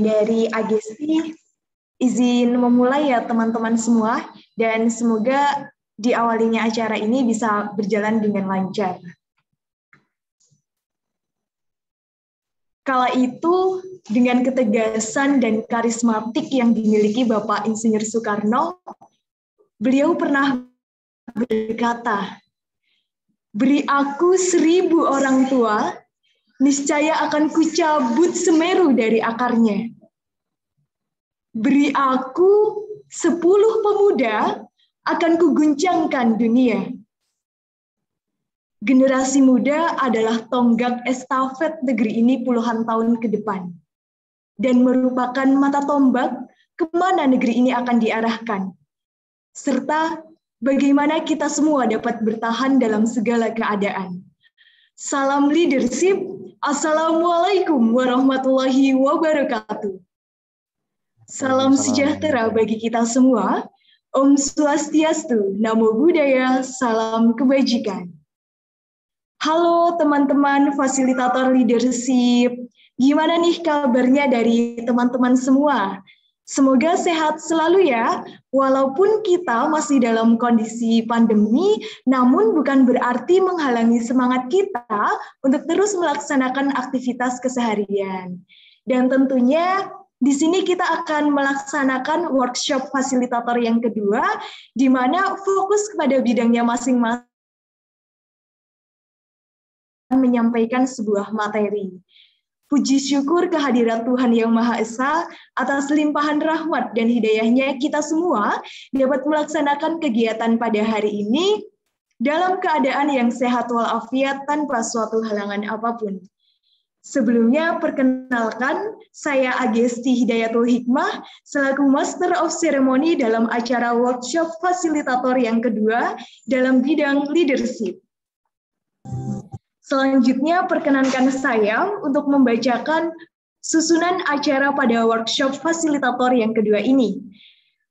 Dari Agesti, izin memulai ya teman-teman semua, dan semoga di awalnya acara ini bisa berjalan dengan lancar. Kala itu, dengan ketegasan dan karismatik yang dimiliki Bapak Insinyur Soekarno, beliau pernah berkata, "Beri aku 1000 orang tua, niscaya akan kucabut Semeru dari akarnya. Beri aku 10 pemuda, akan kuguncangkan dunia." Generasi muda adalah tonggak estafet negeri ini puluhan tahun ke depan, dan merupakan mata tombak kemana negeri ini akan diarahkan, serta bagaimana kita semua dapat bertahan dalam segala keadaan. Salam leadership. Assalamualaikum warahmatullahi wabarakatuh. Salam sejahtera bagi kita semua. Om Swastiastu, Namo Buddhaya, salam kebajikan. Halo teman-teman fasilitator leadership. Gimana nih kabarnya dari teman-teman semua? Semoga sehat selalu ya. Walaupun kita masih dalam kondisi pandemi, namun bukan berarti menghalangi semangat kita untuk terus melaksanakan aktivitas keseharian. Dan tentunya di sini kita akan melaksanakan workshop fasilitator yang kedua, di mana fokus kepada bidangnya masing-masing menyampaikan sebuah materi. Puji syukur kehadirat Tuhan Yang Maha Esa atas limpahan rahmat dan hidayahnya kita semua dapat melaksanakan kegiatan pada hari ini dalam keadaan yang sehat walafiat tanpa suatu halangan apapun. Sebelumnya perkenalkan, saya Agesti Hidayatul Hikmah selaku Master of Ceremony dalam acara workshop fasilitator yang kedua dalam bidang leadership. Selanjutnya, perkenankan saya untuk membacakan susunan acara pada workshop fasilitator yang kedua ini.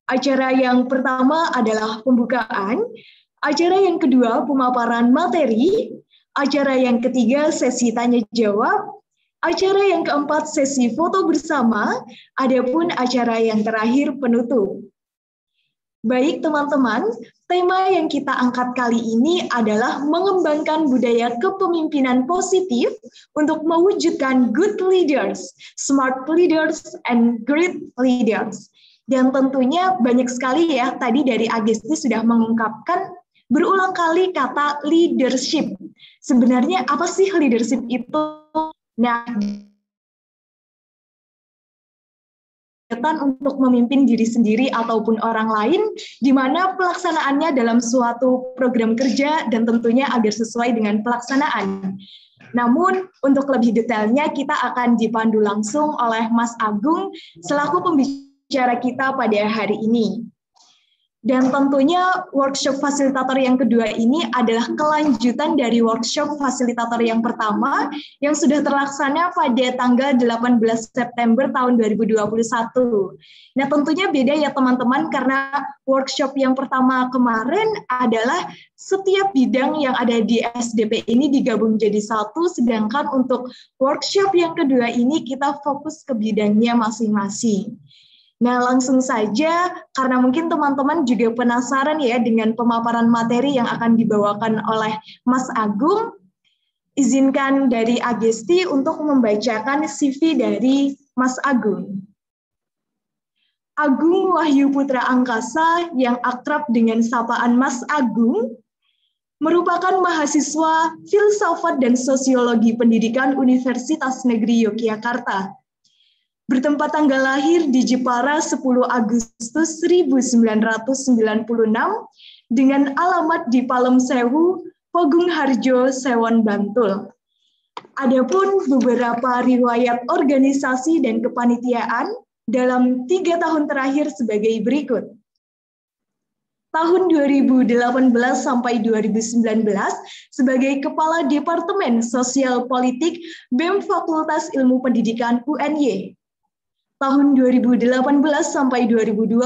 Acara yang pertama adalah pembukaan, acara yang kedua pemaparan materi, acara yang ketiga sesi tanya-jawab, acara yang keempat sesi foto bersama, adapun acara yang terakhir penutup. Baik teman-teman, tema yang kita angkat kali ini adalah mengembangkan budaya kepemimpinan positif untuk mewujudkan good leaders, smart leaders, and great leaders. Dan tentunya banyak sekali ya, tadi dari Agesti sudah mengungkapkan berulang kali kata leadership. Sebenarnya apa sih leadership itu? Nah, untuk memimpin diri sendiri ataupun orang lain, di mana pelaksanaannya dalam suatu program kerja dan tentunya agar sesuai dengan pelaksanaan. Namun, untuk lebih detailnya kita akan dipandu langsung oleh Mas Agung selaku pembicara kita pada hari ini. Dan tentunya workshop fasilitator yang kedua ini adalah kelanjutan dari workshop fasilitator yang pertama yang sudah terlaksana pada tanggal 18 September tahun 2021. Nah tentunya beda ya teman-teman karena workshop yang pertama kemarin adalah setiap bidang yang ada di SDP ini digabung jadi satu, sedangkan untuk workshop yang kedua ini kita fokus ke bidangnya masing-masing. Nah, langsung saja, karena mungkin teman-teman juga penasaran ya dengan pemaparan materi yang akan dibawakan oleh Mas Agung, izinkan dari Agesti untuk membacakan CV dari Mas Agung. Agung Wahyu Putra Angkasa yang akrab dengan sapaan Mas Agung, merupakan mahasiswa Filsafat dan Sosiologi Pendidikan Universitas Negeri Yogyakarta. Bertempat tanggal lahir di Jepara 10 Agustus 1996 dengan alamat di Palem Sewu, Pogung Harjo, Sewon, Bantul. Adapun beberapa riwayat organisasi dan kepanitiaan dalam 3 tahun terakhir sebagai berikut. Tahun 2018 sampai 2019 sebagai Kepala Departemen Sosial Politik BEM Fakultas Ilmu Pendidikan UNY. Tahun 2018 sampai 2020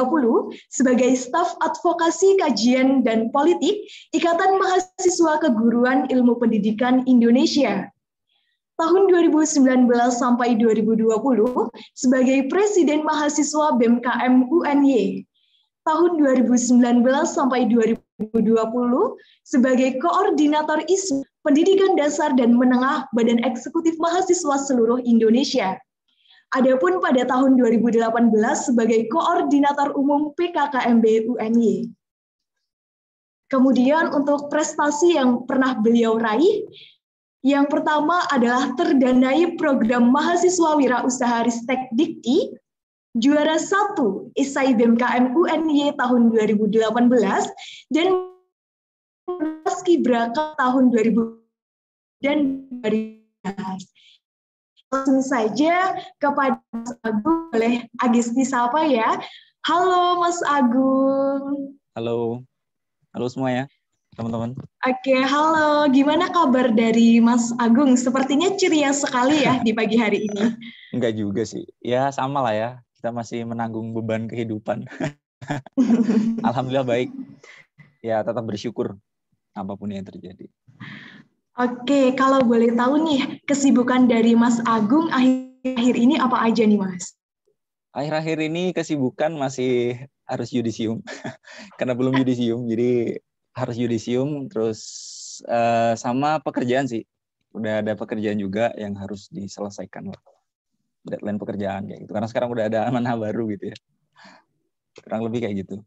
sebagai staf advokasi kajian dan politik Ikatan Mahasiswa Keguruan Ilmu Pendidikan Indonesia. tahun 2019 sampai 2020 sebagai Presiden Mahasiswa BEM-KM UNY, tahun 2019 sampai 2020 sebagai Koordinator Isu Pendidikan Dasar dan Menengah Badan Eksekutif Mahasiswa seluruh Indonesia. Adapun pada tahun 2018 sebagai Koordinator Umum PKKMB UNY. Kemudian untuk prestasi yang pernah beliau raih, yang pertama adalah terdanai program Mahasiswa Wirausaha Ristek Dikti, juara 1 Esai BEM-KM UNY tahun 2018, dan Paskibraka tahun 2020 dan 2019. Langsung saja kepada Mas Agung, boleh Agisti sapa ya. Halo Mas Agung. Halo semua ya teman-teman. Oke, halo. Gimana kabar dari Mas Agung? Sepertinya ceria sekali ya di pagi hari ini. Enggak juga sih. Ya sama lah ya. Kita masih menanggung beban kehidupan. Alhamdulillah baik. Ya tetap bersyukur apapun yang terjadi. Oke, kalau boleh tahu nih, kesibukan dari Mas Agung akhir-akhir ini apa aja nih Mas? Akhir-akhir ini kesibukan masih harus yudisium. Karena belum yudisium, jadi harus yudisium. Terus sama pekerjaan sih. Udah ada pekerjaan juga yang harus diselesaikan. Deadline pekerjaan kayak gitu. Karena sekarang udah ada amanah baru gitu ya. Kurang lebih kayak gitu.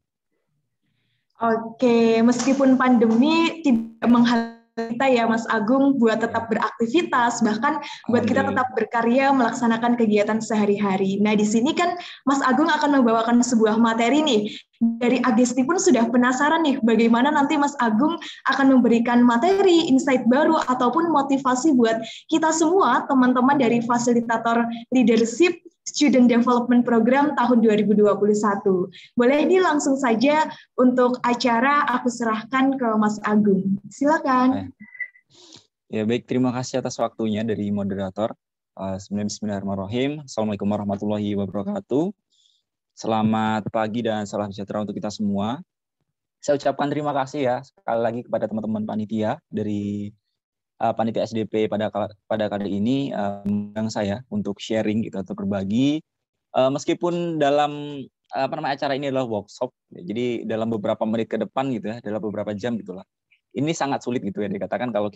Oke, meskipun pandemi tidak menghalangi kita ya Mas Agung buat tetap beraktivitas, bahkan buat kita tetap berkarya melaksanakan kegiatan sehari-hari. Nah di sini kan Mas Agung akan membawakan sebuah materi nih. Dari Agesti pun sudah penasaran nih bagaimana nanti Mas Agung akan memberikan materi, insight baru, ataupun motivasi buat kita semua, teman-teman dari Fasilitator Leadership Student Development Program tahun 2021. Boleh ini langsung saja untuk acara aku serahkan ke Mas Agung. Silakan. Ya baik, terima kasih atas waktunya dari moderator. Bismillahirrahmanirrahim. Assalamualaikum warahmatullahi wabarakatuh. Selamat pagi dan salam sejahtera untuk kita semua. Saya ucapkan terima kasih ya sekali lagi kepada teman-teman panitia dari panitia SDP pada kali ini yang saya untuk sharing gitu atau berbagi meskipun dalam acara ini adalah workshop, jadi dalam beberapa menit ke depan gitu ya, dalam beberapa jam gitulah. Ini sangat sulit gitu ya dikatakan kalau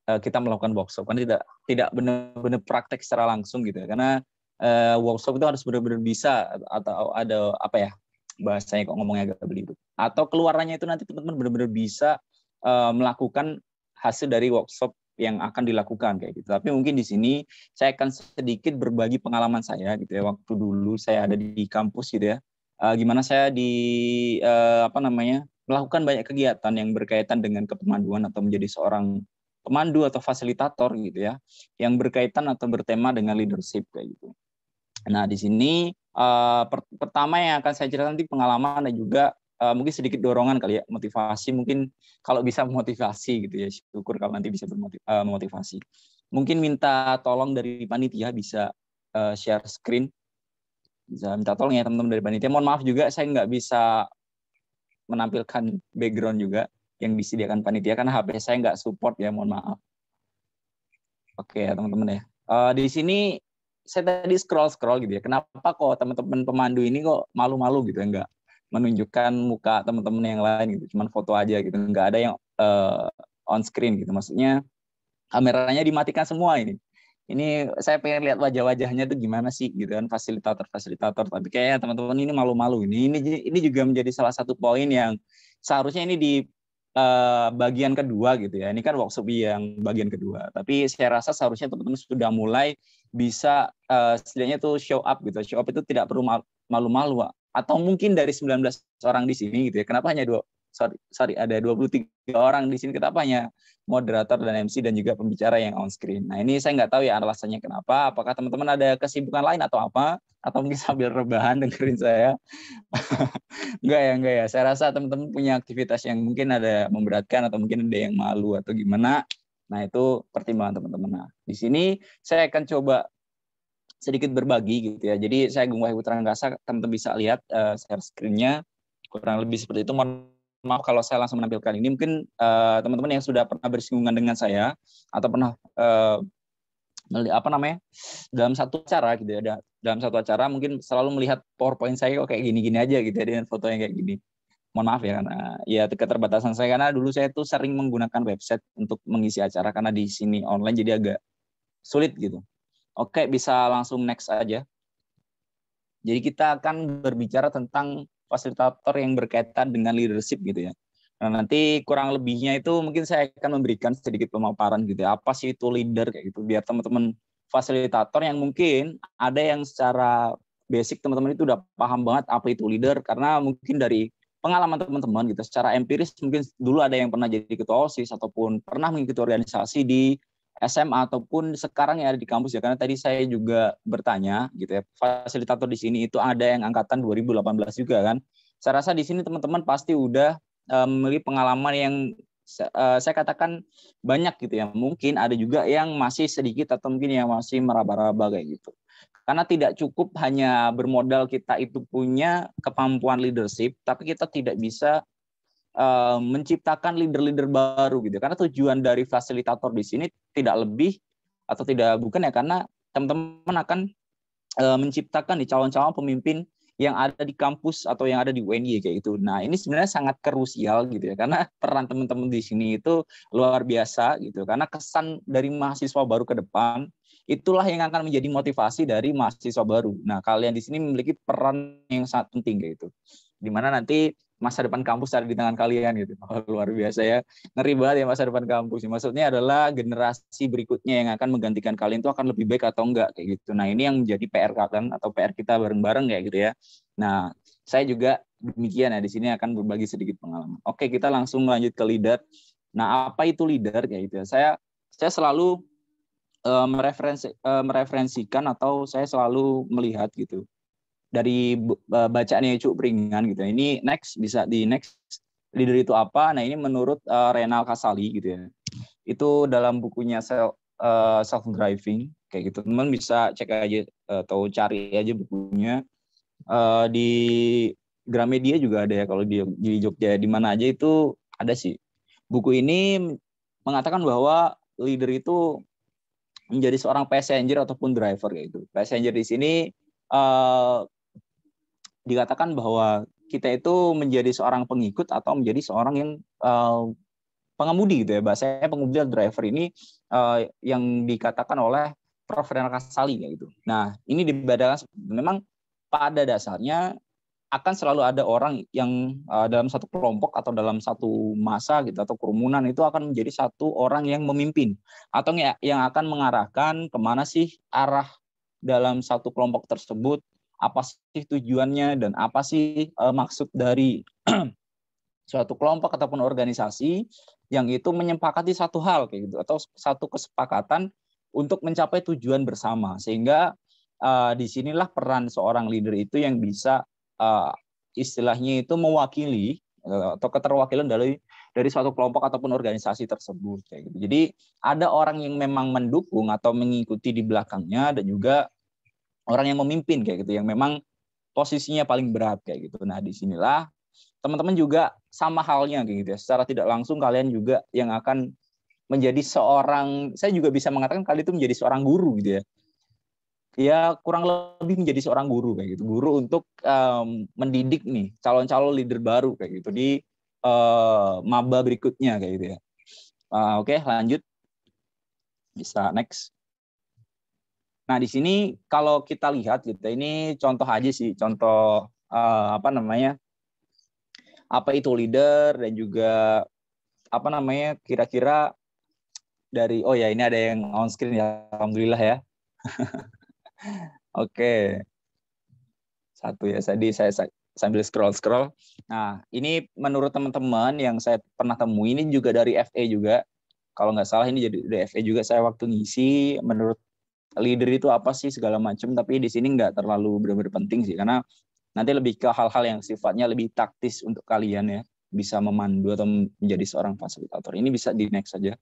kita melakukan workshop kan tidak benar-benar praktek secara langsung gitu ya, karena workshop itu harus benar-benar bisa atau ada apa ya bahasanya kok ngomongnya agak belibet, atau keluarannya itu nanti teman-teman benar-benar bisa melakukan hasil dari workshop yang akan dilakukan kayak gitu. Tapi mungkin di sini saya akan sedikit berbagi pengalaman saya gitu ya, waktu dulu saya ada di kampus gitu ya. Gimana saya melakukan banyak kegiatan yang berkaitan dengan kepemanduan atau menjadi seorang pemandu atau fasilitator gitu ya, yang berkaitan atau bertema dengan leadership kayak gitu. Nah, di sini pertama yang akan saya ceritakan nanti pengalaman dan juga mungkin sedikit dorongan kali ya, motivasi, mungkin kalau bisa motivasi gitu ya, syukur kalau nanti bisa memotivasi. Mungkin minta tolong dari panitia bisa share screen, bisa minta tolong ya teman-teman dari panitia. Mohon maaf juga saya nggak bisa menampilkan background juga yang disediakan panitia karena HP saya nggak support ya, mohon maaf. Oke ya teman-teman ya. Di sini saya tadi scroll gitu ya. Kenapa kok teman-teman pemandu ini kok malu-malu gitu ya, nggak menunjukkan muka teman-teman yang lain gitu, cuman foto aja gitu, nggak ada yang on screen gitu, maksudnya kameranya dimatikan semua ini. Ini saya pengen lihat wajah-wajahnya tuh gimana sih gitu kan, fasilitator, tapi kayaknya teman-teman ini malu-malu. Ini juga menjadi salah satu poin yang seharusnya ini di bagian kedua gitu ya. Ini kan workshop yang bagian kedua, tapi saya rasa seharusnya teman-teman sudah mulai bisa setidaknya tuh show up gitu. Show up itu tidak perlu malu-malu, atau mungkin dari 19 orang di sini gitu ya, kenapa hanya ada 23 orang di sini, kenapa hanya moderator dan MC dan juga pembicara yang on screen. Nah ini saya nggak tahu ya alasannya kenapa, apakah teman-teman ada kesibukan lain atau apa, atau mungkin sambil rebahan dengerin saya. Enggak ya, saya rasa teman-teman punya aktivitas yang mungkin ada memberatkan atau mungkin ada yang malu atau gimana. Nah itu pertimbangan teman-teman. Nah di sini saya akan coba sedikit berbagi gitu ya. Jadi saya Agung Wahyu Putra Anggasa, teman-teman bisa lihat share screen-nya kurang lebih seperti itu. Mohon maaf kalau saya langsung menampilkan ini. Mungkin teman-teman yang sudah pernah bersinggungan dengan saya atau pernah dalam satu acara gitu ya, dalam satu acara mungkin selalu melihat PowerPoint saya kok kayak gini-gini aja gitu ya, dengan foto yang kayak gini. Mohon maaf ya, karena ya keterbatasan saya, karena dulu saya tuh sering menggunakan website untuk mengisi acara karena di sini online jadi agak sulit gitu. Oke, bisa langsung next aja. Jadi kita akan berbicara tentang fasilitator yang berkaitan dengan leadership gitu ya. Nah, nanti kurang lebihnya itu mungkin saya akan memberikan sedikit pemaparan gitu ya. Apa sih itu leader kayak gitu, biar teman-teman fasilitator yang mungkin ada yang secara basic teman-teman itu udah paham banget apa itu leader, karena mungkin dari pengalaman teman-teman gitu secara empiris, mungkin dulu ada yang pernah jadi ketua OSIS ataupun pernah mengikuti organisasi di SMA ataupun sekarang yang ada di kampus ya, karena tadi saya juga bertanya gitu ya, fasilitator di sini itu ada yang angkatan 2018 juga kan. Saya rasa di sini teman-teman pasti udah memiliki pengalaman yang saya katakan banyak gitu ya. Mungkin ada juga yang masih sedikit atau mungkin yang masih meraba-raba kayak gitu. Karena tidak cukup hanya bermodal kita itu punya kemampuan leadership, tapi kita tidak bisa menciptakan leader-leader baru gitu. Karena tujuan dari fasilitator di sini tidak lebih atau tidak bukan ya, karena teman-teman akan menciptakan di calon-calon pemimpin yang ada di kampus atau yang ada di UNY kayak gitu. Nah, ini sebenarnya sangat krusial gitu ya, karena peran teman-teman di sini itu luar biasa gitu. Karena kesan dari mahasiswa baru ke depan itulah yang akan menjadi motivasi dari mahasiswa baru. Nah, kalian di sini memiliki peran yang sangat penting kayak gitu. Dimana nanti masa depan kampus ada di tangan kalian gitu. Oh, luar biasa ya. Ngeri banget ya masa depan kampus. Maksudnya adalah generasi berikutnya yang akan menggantikan kalian itu akan lebih baik atau enggak kayak gitu. Nah, ini yang menjadi PR kalian atau PR kita bareng-bareng kayak gitu ya. Nah, saya juga demikian ya, di sini akan berbagi sedikit pengalaman. Oke, kita langsung lanjut ke leader. Nah, apa itu leader kayak gitu ya. Saya selalu mereferensikan atau saya selalu melihat gitu dari bacaannya Cuk Pringan gitu. Ini next, bisa di next. Leader itu apa? Nah, ini menurut Renal Kasali gitu ya. Itu dalam bukunya Self Driving kayak gitu. Teman bisa cek aja atau cari aja bukunya. Di Gramedia juga ada ya, kalau di Jogja di mana aja itu ada sih. Buku ini mengatakan bahwa leader itu menjadi seorang passenger ataupun driver kayak gitu. Passenger di sini dikatakan bahwa kita itu menjadi seorang pengikut atau menjadi seorang yang pengemudi gitu ya. Bahasanya pengemudi dan driver ini yang dikatakan oleh Prof. Renal Kasali kayak gitu. Nah, ini dibedakan memang pada dasarnya akan selalu ada orang yang dalam satu kelompok atau dalam satu masa gitu atau kerumunan itu akan menjadi satu orang yang memimpin atau yang akan mengarahkan kemana sih arah dalam satu kelompok tersebut, apa sih tujuannya dan apa sih maksud dari suatu kelompok ataupun organisasi yang itu menyepakati satu hal kayak gitu atau satu kesepakatan untuk mencapai tujuan bersama, sehingga disinilah peran seorang leader itu yang bisa istilahnya itu mewakili atau keterwakilan dari suatu kelompok ataupun organisasi tersebut kayak gitu. Jadi ada orang yang memang mendukung atau mengikuti di belakangnya, dan juga orang yang memimpin kayak gitu yang memang posisinya paling berat kayak gitu. Nah, disinilah teman-teman juga sama halnya kayak gitu ya. Secara tidak langsung kalian juga yang akan menjadi seorang, saya juga bisa mengatakan kalian itu menjadi seorang guru gitu ya. Ya kurang lebih menjadi seorang guru kayak gitu, guru untuk mendidik nih calon-calon leader baru kayak gitu di maba berikutnya kayak gitu ya. Oke, lanjut, bisa next. Nah, di sini kalau kita lihat gitu, ini contoh aja sih, contoh apa itu leader, dan juga kira-kira dari, oh ya ini ada yang on screen ya, alhamdulillah ya. Oke. Satu ya, tadi saya sambil scroll. Nah, ini menurut teman-teman yang saya pernah temui, ini juga dari FE juga. Kalau nggak salah ini jadi dari FE juga, saya waktu ngisi menurut leader itu apa sih segala macam, tapi di sini nggak terlalu benar-benar penting sih, karena nanti lebih ke hal-hal yang sifatnya lebih taktis untuk kalian ya, bisa memandu atau menjadi seorang fasilitator. Ini bisa di next saja.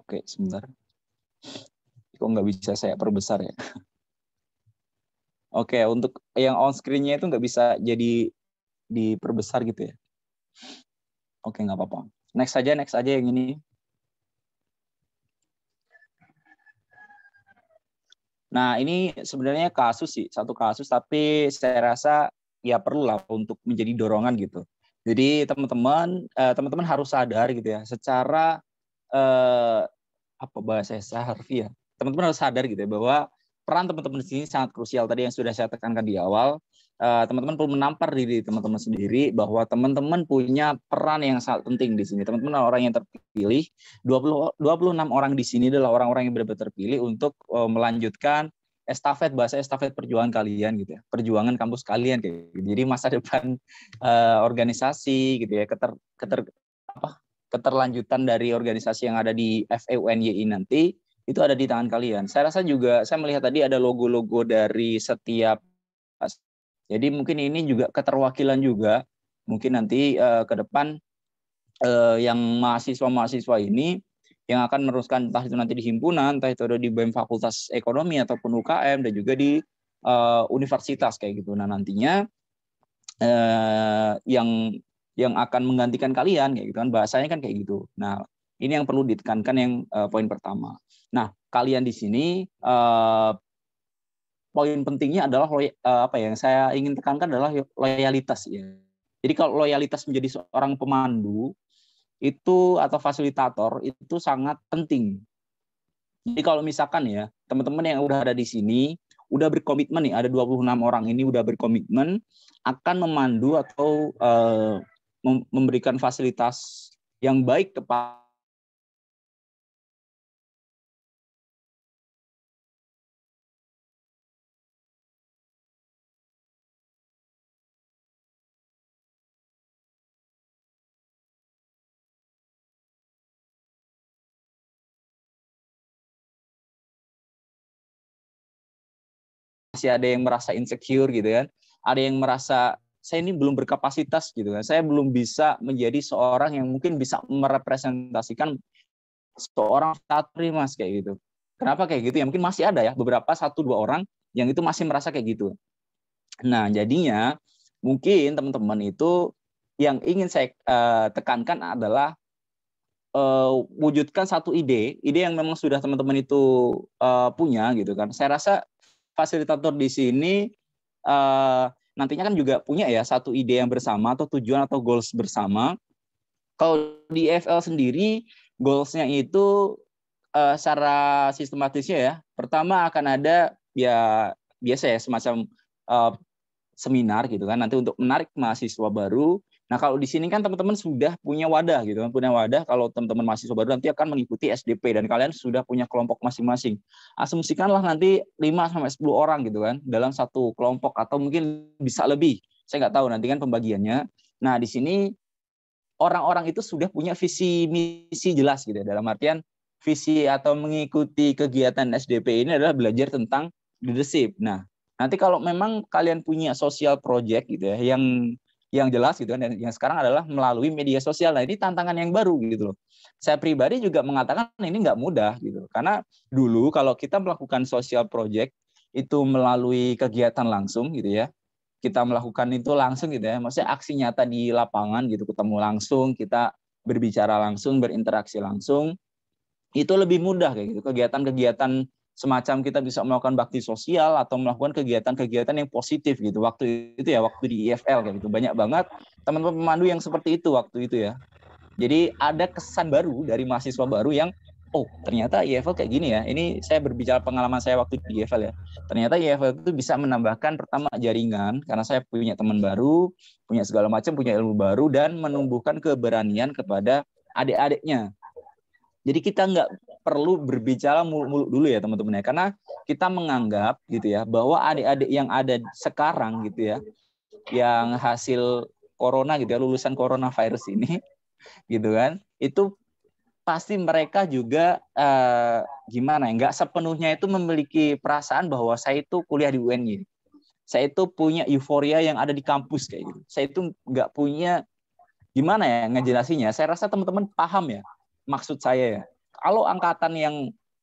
Oke, sebentar. Kok nggak bisa saya perbesar ya? Oke, untuk yang on screen-nya itu nggak bisa jadi diperbesar gitu ya. Oke, nggak apa-apa. Next aja yang ini. Nah, ini sebenarnya satu kasus, tapi saya rasa ya perlu lah untuk menjadi dorongan gitu. Jadi teman-teman harus sadar gitu ya, secara apa bahasa harfiah. Teman-teman harus sadar gitu ya bahwa peran teman-teman di sini sangat krusial. Tadi yang sudah saya tekankan di awal, teman-teman perlu menampar diri teman-teman sendiri bahwa teman-teman punya peran yang sangat penting di sini. Teman-teman adalah orang yang terpilih. 26 orang di sini adalah orang-orang yang benar-benar terpilih untuk melanjutkan estafet perjuangan kalian gitu ya, perjuangan kampus kalian kayak gitu. Jadi masa depan organisasi gitu ya, keterlanjutan dari organisasi yang ada di FEUNYI nanti itu ada di tangan kalian. Saya rasa juga saya melihat tadi ada logo-logo dari setiap, jadi mungkin ini juga keterwakilan juga mungkin nanti ke depan yang mahasiswa ini yang akan meneruskan entah itu nanti di himpunan, entah itu ada di BEM Fakultas Ekonomi ataupun UKM dan juga di universitas kayak gitu. Nah, nantinya yang akan menggantikan kalian kayak gitu kan, bahasanya kan kayak gitu. Nah, ini yang perlu ditekankan yang poin pertama. Nah, kalian di sini poin pentingnya adalah apa yang saya ingin tekankan adalah loyalitas ya. Jadi kalau loyalitas menjadi seorang pemandu itu atau fasilitator itu sangat penting. Jadi kalau misalkan ya, teman-teman yang udah ada di sini udah berkomitmen nih, ada 26 orang ini udah berkomitmen akan memandu atau memberikan fasilitas yang baik kepada masih ada yang merasa insecure gitu kan, ada yang merasa saya ini belum berkapasitas gitu kan, saya belum bisa menjadi seorang yang mungkin bisa merepresentasikan seorang satri mas kayak gitu. Kenapa kayak gitu ya? Mungkin masih ada ya beberapa 1-2 orang yang itu masih merasa kayak gitu. Nah, jadinya mungkin teman-teman itu yang ingin saya tekankan adalah wujudkan satu ide yang memang sudah teman-teman itu punya gitu kan. Saya rasa fasilitator di sini nantinya kan juga punya ya satu ide yang bersama atau tujuan atau goals bersama. Kalau di EFL sendiri goals-nya itu secara sistematisnya ya, pertama akan ada ya biasa ya semacam seminar gitu kan, nanti untuk menarik mahasiswa baru. Nah, kalau di sini kan teman-teman sudah punya wadah gitu kan, punya wadah kalau teman-teman mahasiswa baru nanti akan mengikuti SDP dan kalian sudah punya kelompok masing-masing. Asumsikanlah nanti 5-10 orang gitu kan dalam satu kelompok atau mungkin bisa lebih. Saya nggak tahu nanti kan pembagiannya. Nah, di sini orang-orang itu sudah punya visi misi jelas gitu ya, dalam artian visi atau mengikuti kegiatan SDP ini adalah belajar tentang leadership. Nah, nanti kalau memang kalian punya social project gitu ya yang jelas gitu kan, dan yang sekarang adalah melalui media sosial. Nah, ini tantangan yang baru gitu loh. Saya pribadi juga mengatakan ini nggak mudah gitu. Karena dulu kalau kita melakukan social project itu melalui kegiatan langsung gitu ya, kita melakukan itu langsung gitu ya, maksudnya aksi nyata di lapangan gitu, ketemu langsung, kita berbicara langsung, berinteraksi langsung, itu lebih mudah kayak gitu. Kegiatan-kegiatan semacam kita bisa melakukan bakti sosial atau melakukan kegiatan-kegiatan yang positif gitu. Waktu itu ya, waktu di IFL kayak gitu. Banyak banget teman-teman pemandu yang seperti itu waktu itu ya. Jadi ada kesan baru dari mahasiswa baru yang oh ternyata IFL kayak gini ya. Ini saya berbicara pengalaman saya waktu di IFL ya. Ternyata IFL itu bisa menambahkan pertama jaringan karena saya punya teman baru, punya segala macam, punya ilmu baru dan menumbuhkan keberanian kepada adik-adiknya. Jadi kita nggak perlu berbicara muluk-muluk dulu ya teman-teman ya, karena kita menganggap gitu ya bahwa adik-adik yang ada sekarang gitu ya, yang hasil corona gitu ya, lulusan coronavirus ini gitu kan, itu pasti mereka juga gimana ya, nggak sepenuhnya itu memiliki perasaan bahwa saya itu kuliah di UNY, saya itu punya euforia yang ada di kampus kayak gitu, saya itu nggak punya gimana ya ngejelasinnya. Saya rasa teman-teman paham ya maksud saya ya. Kalau angkatan yang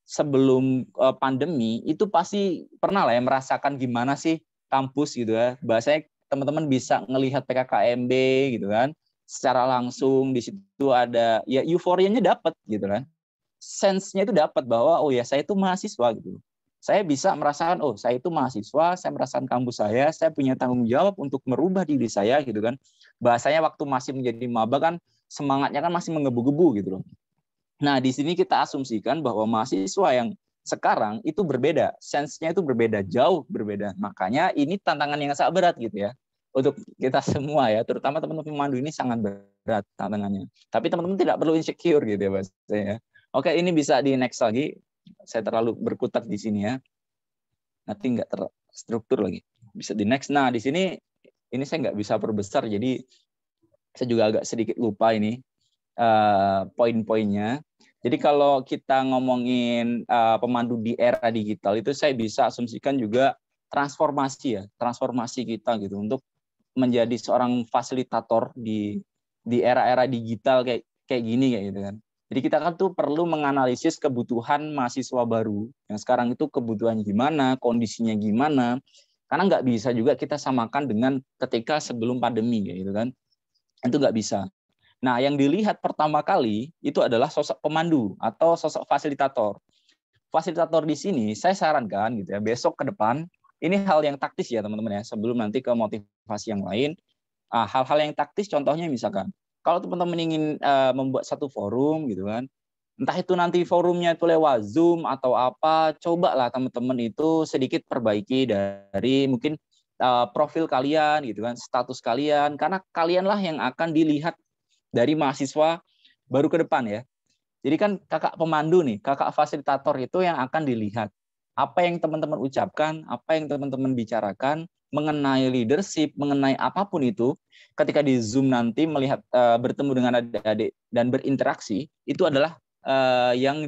sebelum pandemi itu pasti pernah lah ya merasakan gimana sih kampus gitu ya. Bahasanya teman-teman bisa ngelihat PKKMB gitu kan. secara langsung, di situ ada ya euforianya dapat gitu kan. Sense-nya itu dapat bahwa oh ya saya itu mahasiswa gitu. Saya bisa merasakan oh saya itu mahasiswa, saya merasakan kampus saya punya tanggung jawab untuk merubah diri saya gitu kan. Bahasanya waktu masih menjadi maba kan semangatnya kan masih menggebu-gebu gitu loh. Nah, di sini kita asumsikan bahwa mahasiswa yang sekarang itu berbeda, sense-nya itu berbeda, jauh berbeda. Makanya ini tantangan yang sangat berat gitu ya. Untuk kita semua ya, terutama teman-teman pemandu ini sangat berat tantangannya. Tapi teman-teman tidak perlu insecure gitu ya, Mas. Ya. Oke, ini bisa di next lagi. Saya terlalu berkutat di sini ya. Nanti nggak terstruktur lagi. Bisa di next. Nah, di sini ini saya nggak bisa perbesar, jadi saya juga agak sedikit lupa ini poin-poinnya. Jadi kalau kita ngomongin pemandu di era digital itu saya bisa asumsikan juga transformasi kita gitu untuk menjadi seorang fasilitator di era-era digital kayak gini kayak gitu kan. Jadi kita kan tuh perlu menganalisis kebutuhan mahasiswa baru yang sekarang itu kebutuhan gimana, kondisinya gimana. Karena nggak bisa juga kita samakan dengan ketika sebelum pandemi kayak gitu kan. Itu nggak bisa. Nah, yang dilihat pertama kali itu adalah sosok pemandu atau sosok fasilitator. Fasilitator di sini saya sarankan gitu ya, besok ke depan ini hal yang taktis ya teman-teman ya, sebelum nanti ke motivasi yang lain. Hal-hal yang taktis contohnya misalkan kalau teman-teman ingin membuat satu forum gitu kan, entah itu nanti forumnya itu lewat Zoom atau apa, cobalah teman-teman itu sedikit perbaiki dari mungkin profil kalian gitu kan, status kalian, karena kalianlah yang akan dilihat dari mahasiswa baru ke depan ya. Jadi kan kakak pemandu nih, kakak fasilitator itu yang akan dilihat. Apa yang teman-teman ucapkan, apa yang teman-teman bicarakan, mengenai leadership, mengenai apapun itu, ketika di Zoom nanti melihat bertemu dengan adik-adik dan berinteraksi, itu adalah yang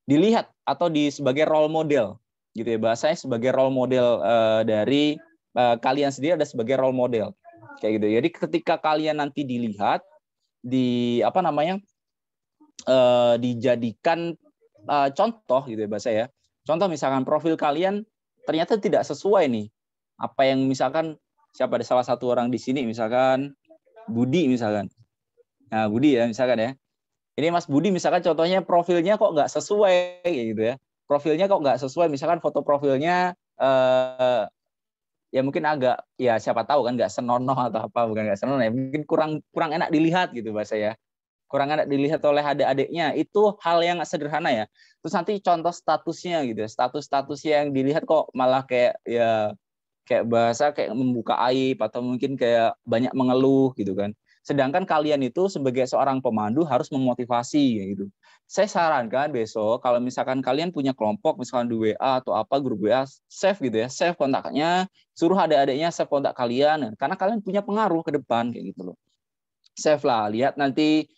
dilihat atau sebagai role model gitu ya, bahasanya sebagai role model dari kalian sendiri, ada sebagai role model kayak gitu. Jadi ketika kalian nanti dilihat dijadikan contoh gitu ya bahasa ya. Contoh misalkan profil kalian ternyata tidak sesuai nih apa yang misalkan siapa ada salah satu orang di sini misalkan Budi misalkan. Nah, Budi ya misalkan ya. Ini Mas Budi misalkan contohnya profilnya kok nggak sesuai gitu ya. Profilnya kok nggak sesuai, misalkan foto profilnya ya mungkin agak ya siapa tahu kan nggak senonoh atau apa, bukan nggak senonoh ya, mungkin kurang enak dilihat gitu bahasa ya. Kurang enak dilihat oleh adik-adiknya, itu hal yang sederhana ya. Terus nanti contoh statusnya gitu ya. Status yang dilihat kok malah kayak bahasa kayak membuka aib atau mungkin kayak banyak mengeluh gitu kan. Sedangkan kalian itu sebagai seorang pemandu harus memotivasi gitu. Saya sarankan besok kalau misalkan kalian punya kelompok misalkan di WA atau apa grup WA, save gitu ya, save kontaknya, suruh adik-adiknya save kontak kalian karena kalian punya pengaruh ke depan kayak gitu loh. Save lah, lihat nanti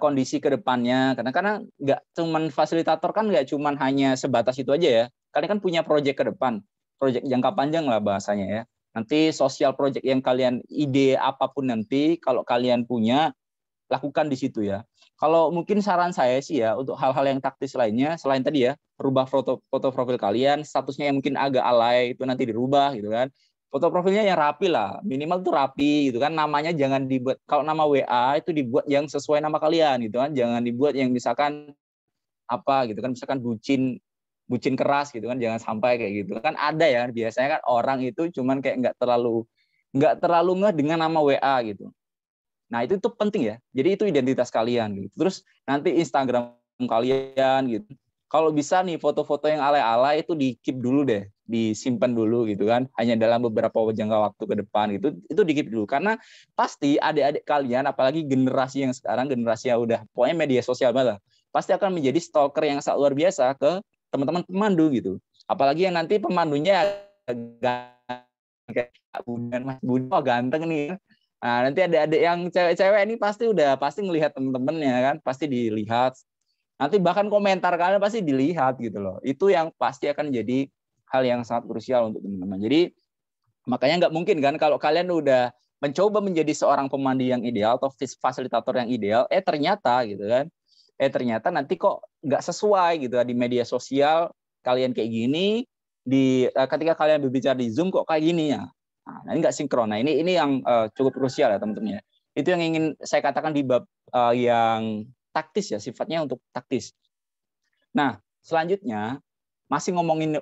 kondisi ke depannya karena nggak cuman fasilitator kan nggak cuman hanya sebatas itu aja ya. Kalian kan punya proyek ke depan, proyek jangka panjang lah bahasanya ya. Nanti sosial project yang kalian ide apapun nanti kalau kalian punya lakukan di situ ya. Kalau mungkin saran saya sih ya untuk hal-hal yang taktis lainnya selain tadi ya, rubah foto profil kalian, statusnya yang mungkin agak alay itu nanti dirubah gitu kan. Foto profilnya yang rapi lah, minimal tuh rapi gitu kan. Namanya jangan dibuat, kalau nama WA itu dibuat yang sesuai nama kalian gitu kan. Jangan dibuat yang misalkan apa gitu kan, misalkan bucin keras gitu kan, jangan sampai kayak gitu kan. Ada ya biasanya kan orang itu cuman kayak nggak terlalu ngeh dengan nama WA gitu. Nah itu tuh penting ya, jadi itu identitas kalian gitu. Terus nanti Instagram kalian gitu, kalau bisa nih foto-foto yang alay-alay itu di-keep dulu deh, disimpan dulu gitu kan, hanya dalam beberapa jangka waktu ke depan gitu, itu di-keep dulu. Karena pasti adik-adik kalian, apalagi generasi yang sekarang, generasi yang udah pokoknya media sosial malah, pasti akan menjadi stalker yang sangat luar biasa ke teman-teman pemandu gitu. Apalagi yang nanti pemandunya kayak Mas Budi, oh ganteng nih. Nah, nanti adik-adik yang cewek-cewek ini pasti ngelihat temen-temennya kan, pasti dilihat. Nanti bahkan komentar kalian pasti dilihat gitu loh. Itu yang pasti akan jadi hal yang sangat krusial untuk teman-teman. Jadi makanya nggak mungkin kan kalau kalian udah mencoba menjadi seorang pemandu yang ideal atau fasilitator yang ideal, ternyata gitu kan, ternyata nanti kok nggak sesuai gitu di media sosial kalian kayak gini, ketika kalian berbicara di Zoom kok kayak gini ya. Nah, ini nggak sinkron. Nah, ini yang cukup krusial ya teman-teman ya. Itu yang ingin saya katakan di bab yang taktis ya, sifatnya untuk taktis. Nah, selanjutnya masih ngomongin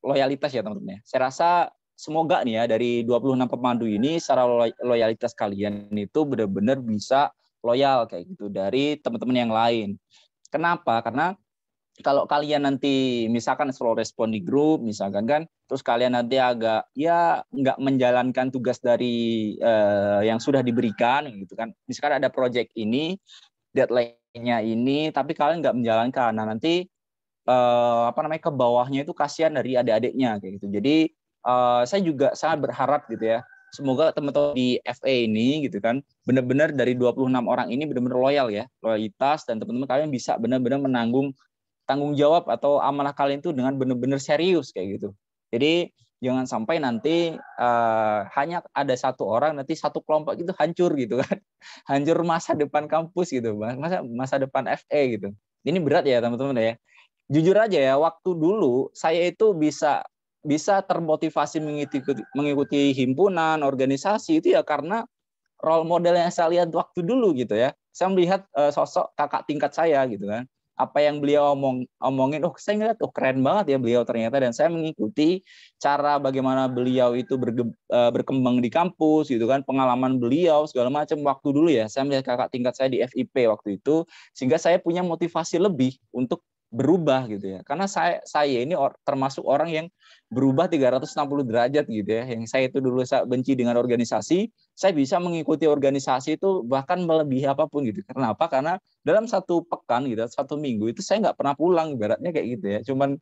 loyalitas ya teman-teman ya. Saya rasa semoga nih ya dari 26 pemandu ini secara loyalitas kalian itu benar-benar bisa loyal kayak gitu dari teman-teman yang lain. Kenapa? Karena kalau kalian nanti misalkan slow respon di grup misalkan kan, terus kalian nanti agak ya nggak menjalankan tugas dari yang sudah diberikan gitu kan. Misalkan ada project ini, deadline-nya ini, tapi kalian nggak menjalankan. Nah nanti ke bawahnya itu kasihan dari adik-adiknya kayak gitu. Jadi saya juga sangat berharap gitu ya. Semoga teman-teman di FA ini gitu kan benar-benar dari 26 orang ini benar-benar loyal ya, loyalitas, dan teman-teman kalian bisa benar-benar menanggung tanggung jawab atau amanah kalian itu dengan benar-benar serius kayak gitu. Jadi jangan sampai nanti hanya ada satu orang, nanti satu kelompok itu hancur gitu kan. Hancur masa depan kampus gitu, masa depan FA gitu. Ini berat ya teman-teman ya. Jujur aja ya, waktu dulu saya itu bisa termotivasi mengikuti himpunan, organisasi itu ya karena role model yang saya lihat waktu dulu gitu ya. Saya melihat sosok kakak tingkat saya gitu kan. Apa yang beliau omongin, saya ngeliat, keren banget ya beliau ternyata, dan saya mengikuti cara bagaimana beliau itu berkembang di kampus gitu kan, pengalaman beliau segala macam waktu dulu ya. Saya melihat kakak tingkat saya di FIP waktu itu, sehingga saya punya motivasi lebih untuk berubah gitu ya. Karena saya ini termasuk orang yang berubah 360 derajat gitu ya. Yang saya itu dulu benci dengan organisasi, saya bisa mengikuti organisasi itu bahkan melebihi apapun gitu. Kenapa? Karena dalam satu pekan gitu, satu minggu itu saya nggak pernah pulang, ibaratnya kayak gitu ya. Cuman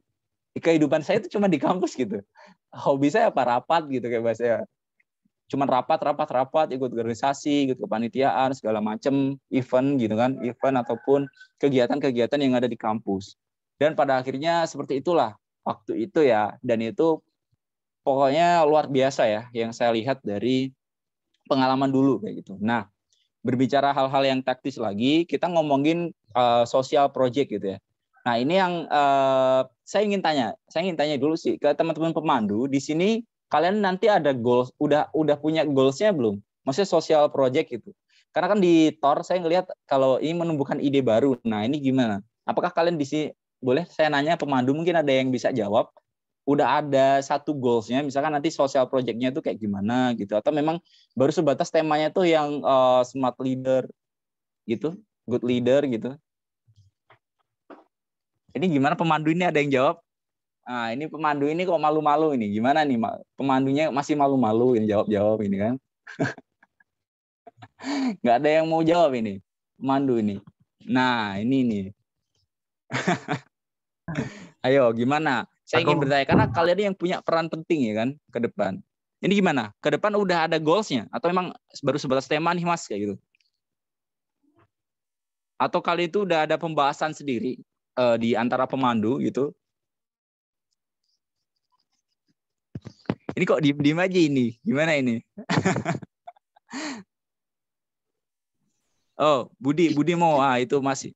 kehidupan saya itu cuma di kampus gitu. Hobi saya apa? Rapat gitu kayak bahasa. Cuman rapat, ikut organisasi, ikut kepanitiaan, segala macam, event gitu kan, event ataupun kegiatan-kegiatan yang ada di kampus. Dan pada akhirnya seperti itulah waktu itu ya, dan itu pokoknya luar biasa ya yang saya lihat dari pengalaman dulu kayak gitu. Nah, berbicara hal-hal yang taktis lagi, kita ngomongin social project gitu ya. Nah, ini yang saya ingin tanya dulu sih ke teman-teman pemandu di sini, kalian nanti ada goals, udah punya goalsnya belum? Maksudnya social project gitu. Karena kan di TOR saya ngelihat kalau ini menumbuhkan ide baru. Nah, ini gimana? Apakah kalian di sini, boleh saya nanya pemandu, mungkin ada yang bisa jawab? Udah ada satu goalsnya, misalkan nanti social project-nya itu kayak gimana gitu, atau memang baru sebatas temanya tuh yang smart leader gitu, good leader gitu. Ini gimana pemandu ini, ada yang jawab? Nah, ini pemandu ini kok malu-malu ini. Gimana nih, pemandunya masih malu-malu ini jawab-jawab ini kan. Nggak ada yang mau jawab ini, pemandu ini. Nah, ini nih. Ayo, gimana? Saya ingin bertanya, karena kalian yang punya peran penting ya kan ke depan. Ini gimana? Ke depan udah ada goals-nya? Atau memang baru sebatas tema nih Mas kayak gitu? Atau kali itu udah ada pembahasan sendiri di antara pemandu gitu? Ini kok diem aja ini? Gimana ini? Oh, Budi mau itu masih.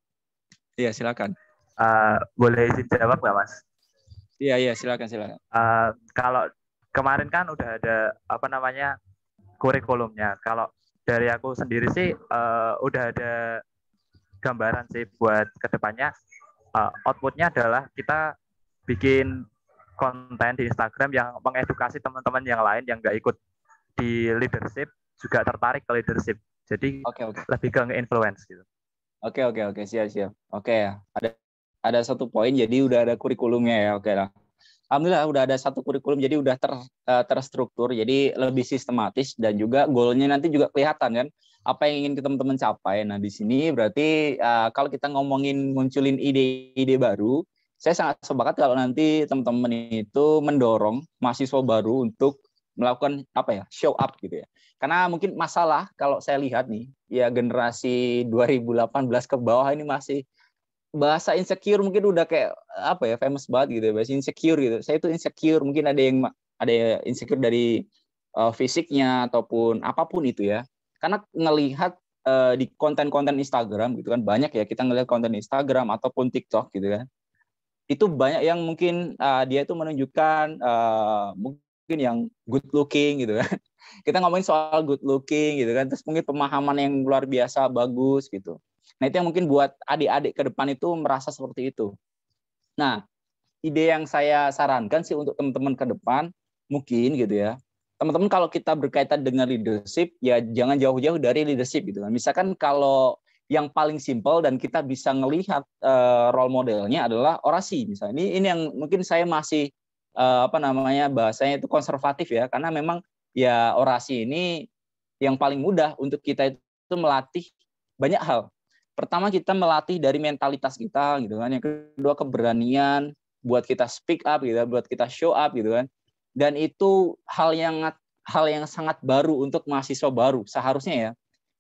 Iya, silakan. Boleh izin jawab nggak, Mas? Iya, silakan. Kalau kemarin kan udah ada kurikulumnya. Kalau dari aku sendiri sih udah ada gambaran sih buat kedepannya. Outputnya adalah kita bikin konten di Instagram yang mengedukasi teman-teman yang lain yang nggak ikut di leadership juga tertarik ke leadership. Jadi lebih ke nge-influence gitu. Oke, siap. Oke ya. Ada satu poin, jadi udah ada kurikulumnya ya. Oke lah. Alhamdulillah udah ada satu kurikulum, jadi udah terstruktur, jadi lebih sistematis, dan juga goalnya nanti juga kelihatan kan apa yang ingin teman-teman capai. Nah di sini berarti kalau kita ngomongin munculin ide-ide baru, saya sangat sepakat kalau nanti teman-teman itu mendorong mahasiswa baru untuk melakukan show up gitu ya. Karena mungkin masalah kalau saya lihat nih ya, generasi 2018 ke bawah ini masih bahasa insecure, mungkin udah kayak famous banget gitu ya, bahasa insecure gitu. Saya itu insecure, mungkin ada yang insecure dari fisiknya ataupun apapun itu ya. Karena ngelihat di konten-konten Instagram gitu kan, banyak ya kita ngelihat konten Instagram ataupun TikTok gitu kan. Itu banyak yang mungkin dia itu menunjukkan yang good looking gitu kan. Kita ngomongin soal good looking gitu kan, terus mungkin pemahaman yang luar biasa bagus gitu. Nah, itu yang mungkin buat adik-adik ke depan itu merasa seperti itu. Nah, ide yang saya sarankan sih untuk teman-teman ke depan, mungkin gitu ya. Teman-teman kalau kita berkaitan dengan leadership, ya jangan jauh-jauh dari leadership gitu kan. Misalkan kalau yang paling simpel dan kita bisa ngelihat role modelnya adalah orasi misalnya. Ini yang mungkin saya masih bahasanya itu konservatif ya, karena memang ya orasi ini yang paling mudah untuk kita itu melatih banyak hal. Pertama kita melatih dari mentalitas kita gitu kan. Yang kedua keberanian buat kita speak up gitu, buat kita show up gitu kan. Dan itu hal yang sangat baru untuk mahasiswa baru seharusnya ya.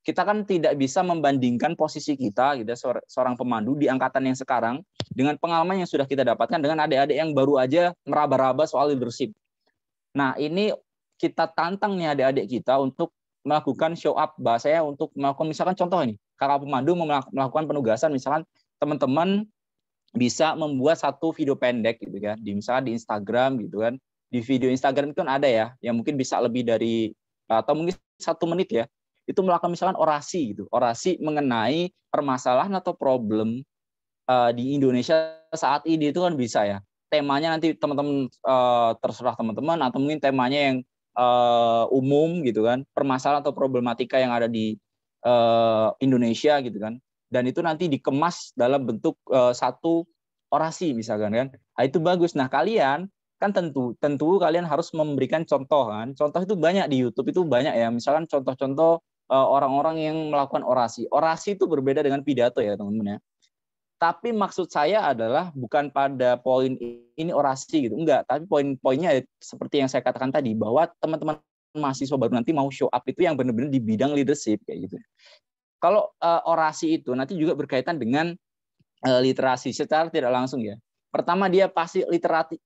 Kita kan tidak bisa membandingkan posisi kita gitu, seorang pemandu di angkatan yang sekarang dengan pengalaman yang sudah kita dapatkan dengan adik-adik yang baru aja meraba-raba soal leadership. Nah, ini kita tantang nih adik-adik kita untuk melakukan show up, bahasanya untuk melakukan misalkan contoh ini, kakak pemandu melakukan penugasan, misalkan teman-teman bisa membuat satu video pendek gitu kan, misalkan di Instagram gitu kan. Di video Instagram itu kan ada ya, yang mungkin bisa lebih dari atau mungkin 1 menit ya. Itu melakukan misalkan orasi gitu, orasi mengenai permasalahan atau problem di Indonesia saat ini itu kan bisa ya. Temanya nanti teman-teman terserah teman-teman atau mungkin temanya yang umum gitu kan, permasalahan atau problematika yang ada di Indonesia gitu kan. Dan itu nanti dikemas dalam bentuk satu orasi misalkan kan. Nah, itu bagus. Nah, kalian kan tentu kalian harus memberikan contoh kan. Contoh itu banyak di YouTube, itu banyak ya. Misalkan contoh-contoh orang-orang yang melakukan orasi. Orasi itu berbeda dengan pidato ya teman-teman ya. Tapi maksud saya adalah bukan pada poin ini orasi gitu, enggak. Tapi poin-poinnya seperti yang saya katakan tadi, bahwa teman-teman mahasiswa baru nanti mau show up itu yang benar-benar di bidang leadership kayak gitu. Kalau orasi itu nanti juga berkaitan dengan literasi secara tidak langsung ya. Pertama dia pasti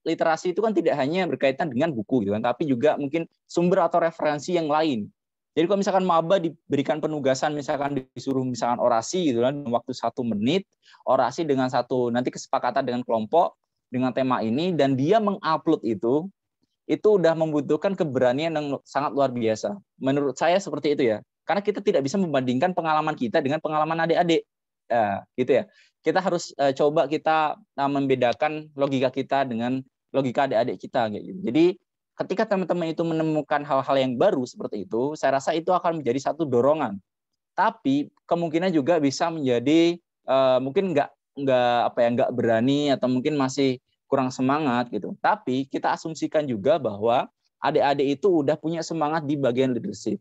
literasi itu kan tidak hanya berkaitan dengan buku gitu kan, tapi juga mungkin sumber atau referensi yang lain. Jadi kalau misalkan maba diberikan penugasan, misalkan disuruh misalkan orasi gitu kan, waktu 1 menit, orasi dengan nanti kesepakatan dengan kelompok dengan tema ini, dan dia mengupload itu udah membutuhkan keberanian yang sangat luar biasa. Menurut saya seperti itu ya. Karena kita tidak bisa membandingkan pengalaman kita dengan pengalaman adik-adik. Gitu ya. Kita harus coba kita membedakan logika kita dengan logika adik-adik kita kayak gitu. Jadi ketika teman-teman itu menemukan hal-hal yang baru seperti itu, saya rasa itu akan menjadi satu dorongan. Tapi kemungkinan juga bisa menjadi mungkin nggak berani atau mungkin masih kurang semangat gitu. Tapi kita asumsikan juga bahwa adik-adik itu udah punya semangat di bagian leadership.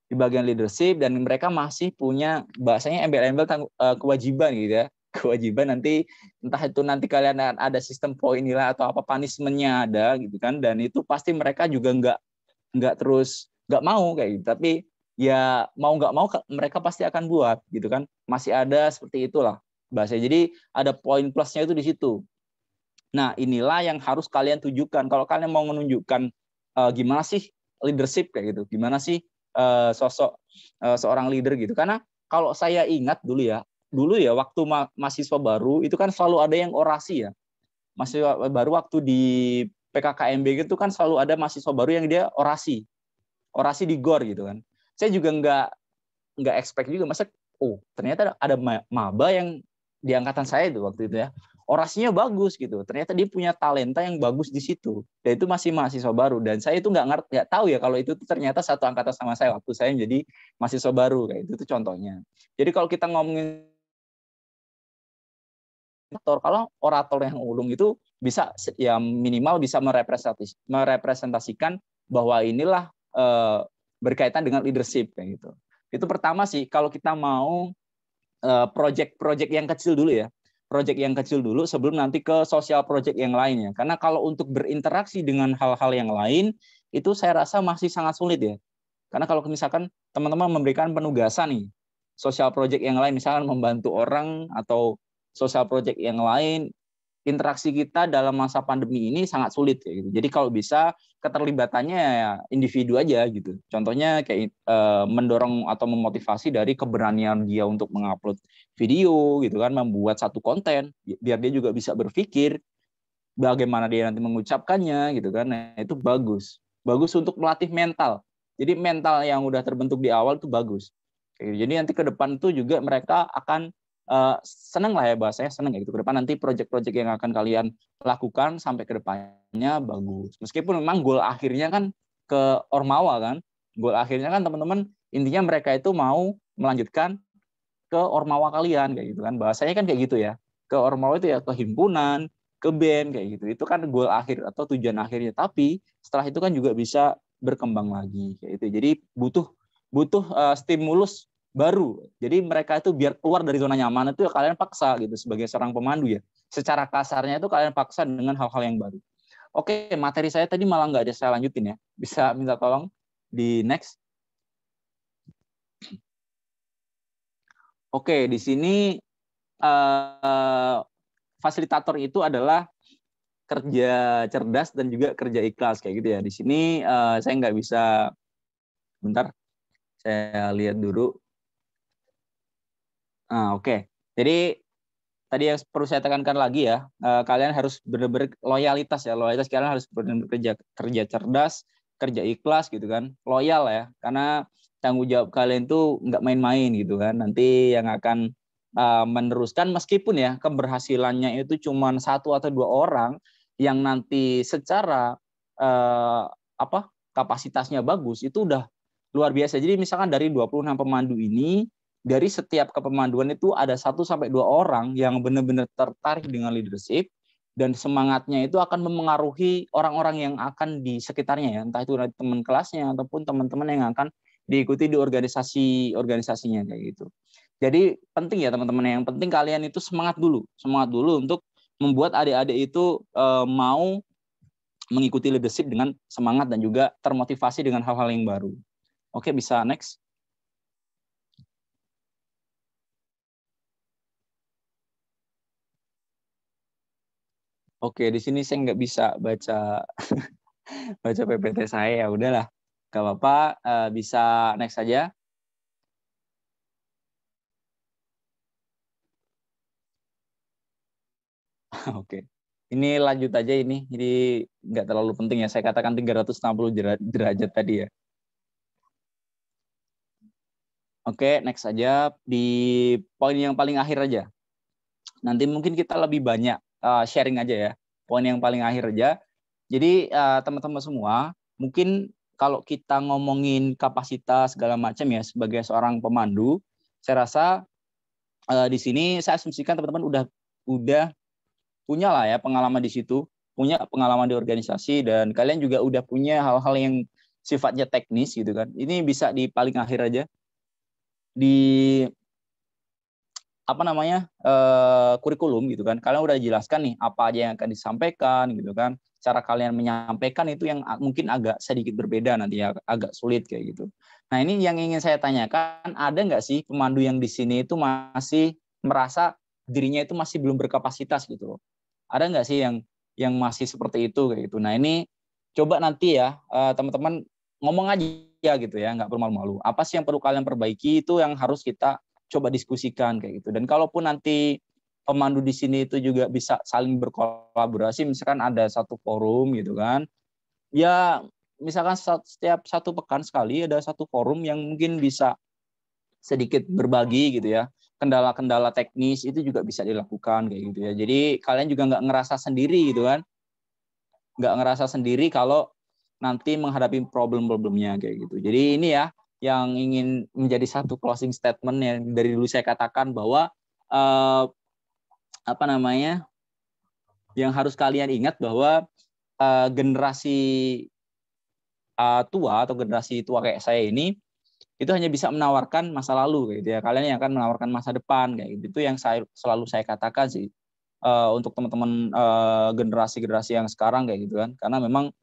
Di bagian leadership, dan mereka masih punya bahasanya embel-embel kewajiban gitu ya. Kewajiban nanti entah itu nanti kalian ada sistem poin nilai atau apa punishment-nya ada gitu kan, dan itu pasti mereka juga nggak mau kayak gitu, tapi ya mau nggak mau mereka pasti akan buat gitu kan, masih ada seperti itulah bahasanya. Jadi ada poin plusnya itu di situ. Nah, inilah yang harus kalian tunjukkan kalau kalian mau menunjukkan gimana sih leadership kayak gitu, gimana sih sosok seorang leader gitu. Karena kalau saya ingat dulu ya waktu mahasiswa baru itu kan selalu ada yang orasi ya. Mahasiswa baru waktu di PKKMB itu kan selalu ada mahasiswa baru yang dia orasi di GOR gitu kan. Saya juga nggak expect juga, masa ternyata ada maba yang di angkatan saya itu waktu itu ya, orasinya bagus gitu. Ternyata dia punya talenta yang bagus di situ. Dan itu masih mahasiswa baru, dan saya itu nggak tahu ya kalau itu ternyata satu angkatan sama saya waktu saya menjadi mahasiswa baru kayak itu contohnya. Jadi kalau kita ngomongin kalau orator yang ulung itu bisa ya minimal bisa merepresentasikan bahwa inilah berkaitan dengan leadership kayak gitu. Itu pertama sih kalau kita mau project yang kecil dulu ya. Project yang kecil dulu sebelum nanti ke sosial project yang lainnya. Karena kalau untuk berinteraksi dengan hal-hal yang lain itu saya rasa masih sangat sulit ya. Karena kalau misalkan teman-teman memberikan penugasan nih, sosial project yang lain misalkan membantu orang atau sosial project yang lain, interaksi kita dalam masa pandemi ini sangat sulit ya gitu. Jadi kalau bisa keterlibatannya ya individu aja gitu. Contohnya kayak mendorong atau memotivasi dari keberanian dia untuk mengupload video gitu kan, membuat satu konten biar dia juga bisa berpikir bagaimana dia nanti mengucapkannya gitu kan. Nah, itu bagus. bagus untuk melatih mental. Jadi mental yang udah terbentuk di awal itu bagus. Jadi nanti ke depan itu juga mereka akan senang lah ya bahasanya, senang ya gitu. Ke depan nanti proyek-proyek yang akan kalian lakukan sampai ke depannya bagus. Meskipun memang goal akhirnya kan ke Ormawa kan. Goal akhirnya kan teman-teman intinya mereka itu mau melanjutkan ke Ormawa kalian kayak gitu kan. Bahasanya kan kayak gitu ya. Ke Ormawa itu ya ke himpunan, ke band kayak gitu. Itu kan goal akhir atau tujuan akhirnya. Tapi setelah itu kan juga bisa berkembang lagi kayak gitu. Jadi butuh stimulus baru. Jadi mereka itu biar keluar dari zona nyaman itu ya kalian paksa gitu sebagai seorang pemandu ya. Secara kasarnya itu kalian paksa dengan hal-hal yang baru. Oke, materi saya tadi malah nggak ada saya lanjutin ya. Bisa minta tolong di next. Oke, di sini fasilitator itu adalah kerja cerdas dan juga kerja ikhlas kayak gitu ya. Di sini saya nggak bisa, bentar, saya lihat dulu. Oke. Jadi tadi yang perlu saya tekankan lagi ya, kalian harus benar-benar loyalitas ya. Loyalitas kalian harus benar-benar kerja cerdas, kerja ikhlas gitu kan. Loyal ya, karena tanggung jawab kalian tuh nggak main-main gitu kan. Nanti yang akan meneruskan meskipun ya keberhasilannya itu cuma 1 atau 2 orang yang nanti secara kapasitasnya bagus itu udah luar biasa. Jadi misalkan dari 26 pemandu ini, dari setiap kepemanduan itu ada 1-2 orang yang benar-benar tertarik dengan leadership dan semangatnya itu akan memengaruhi orang-orang yang akan di sekitarnya ya, entah itu teman kelasnya ataupun teman-teman yang akan diikuti di organisasinya kayak gitu. Jadi penting ya teman-teman, yang penting kalian itu semangat dulu untuk membuat adik-adik itu mau mengikuti leadership dengan semangat dan juga termotivasi dengan hal-hal yang baru. Oke, bisa next. Oke, di sini saya nggak bisa baca baca PPT saya, ya udahlah, nggak apa-apa, bisa next saja. Oke, ini lanjut aja ini, jadi nggak terlalu penting ya, saya katakan 360 derajat tadi ya. Oke, next aja, di poin yang paling akhir aja. Nanti mungkin kita lebih banyak sharing aja ya, poin yang paling akhir aja. Jadi teman-teman semua, mungkin kalau kita ngomongin kapasitas segala macam ya sebagai seorang pemandu, saya rasa di sini saya asumsikan teman-teman udah punya lah ya pengalaman di situ, punya pengalaman di organisasi, dan kalian juga udah punya hal-hal yang sifatnya teknis gitu kan. Ini bisa di paling akhir aja, di kurikulum gitu kan. Kalian udah jelaskan nih apa aja yang akan disampaikan gitu kan. Cara kalian menyampaikan itu yang mungkin agak sedikit berbeda nanti ya, agak sulit kayak gitu. Nah, ini yang ingin saya tanyakan, ada nggak sih pemandu yang di sini itu masih merasa dirinya itu masih belum berkapasitas gitu loh? Ada nggak sih yang masih seperti itu kayak gitu? Nah, ini coba nanti ya teman-teman ngomong aja gitu ya, nggak perlu malu-malu. Apa sih yang perlu kalian perbaiki, itu yang harus kita coba diskusikan kayak gitu. Dan kalaupun nanti pemandu di sini itu juga bisa saling berkolaborasi, misalkan ada satu forum gitu kan, ya misalkan setiap 1 pekan sekali ada satu forum yang mungkin bisa sedikit berbagi gitu ya, kendala-kendala teknis itu juga bisa dilakukan kayak gitu ya. Jadi kalian juga nggak ngerasa sendiri gitu kan, nggak ngerasa sendiri kalau nanti menghadapi problem-problemnya kayak gitu. Jadi ini ya yang ingin menjadi satu closing statement yang dari dulu saya katakan bahwa yang harus kalian ingat bahwa generasi tua atau generasi tua kayak saya ini itu hanya bisa menawarkan masa lalu gitu ya. Kalian yang akan menawarkan masa depan kayak gitu. Itu yang selalu saya katakan sih untuk teman-teman generasi-generasi yang sekarang kayak gitu kan. Karena memang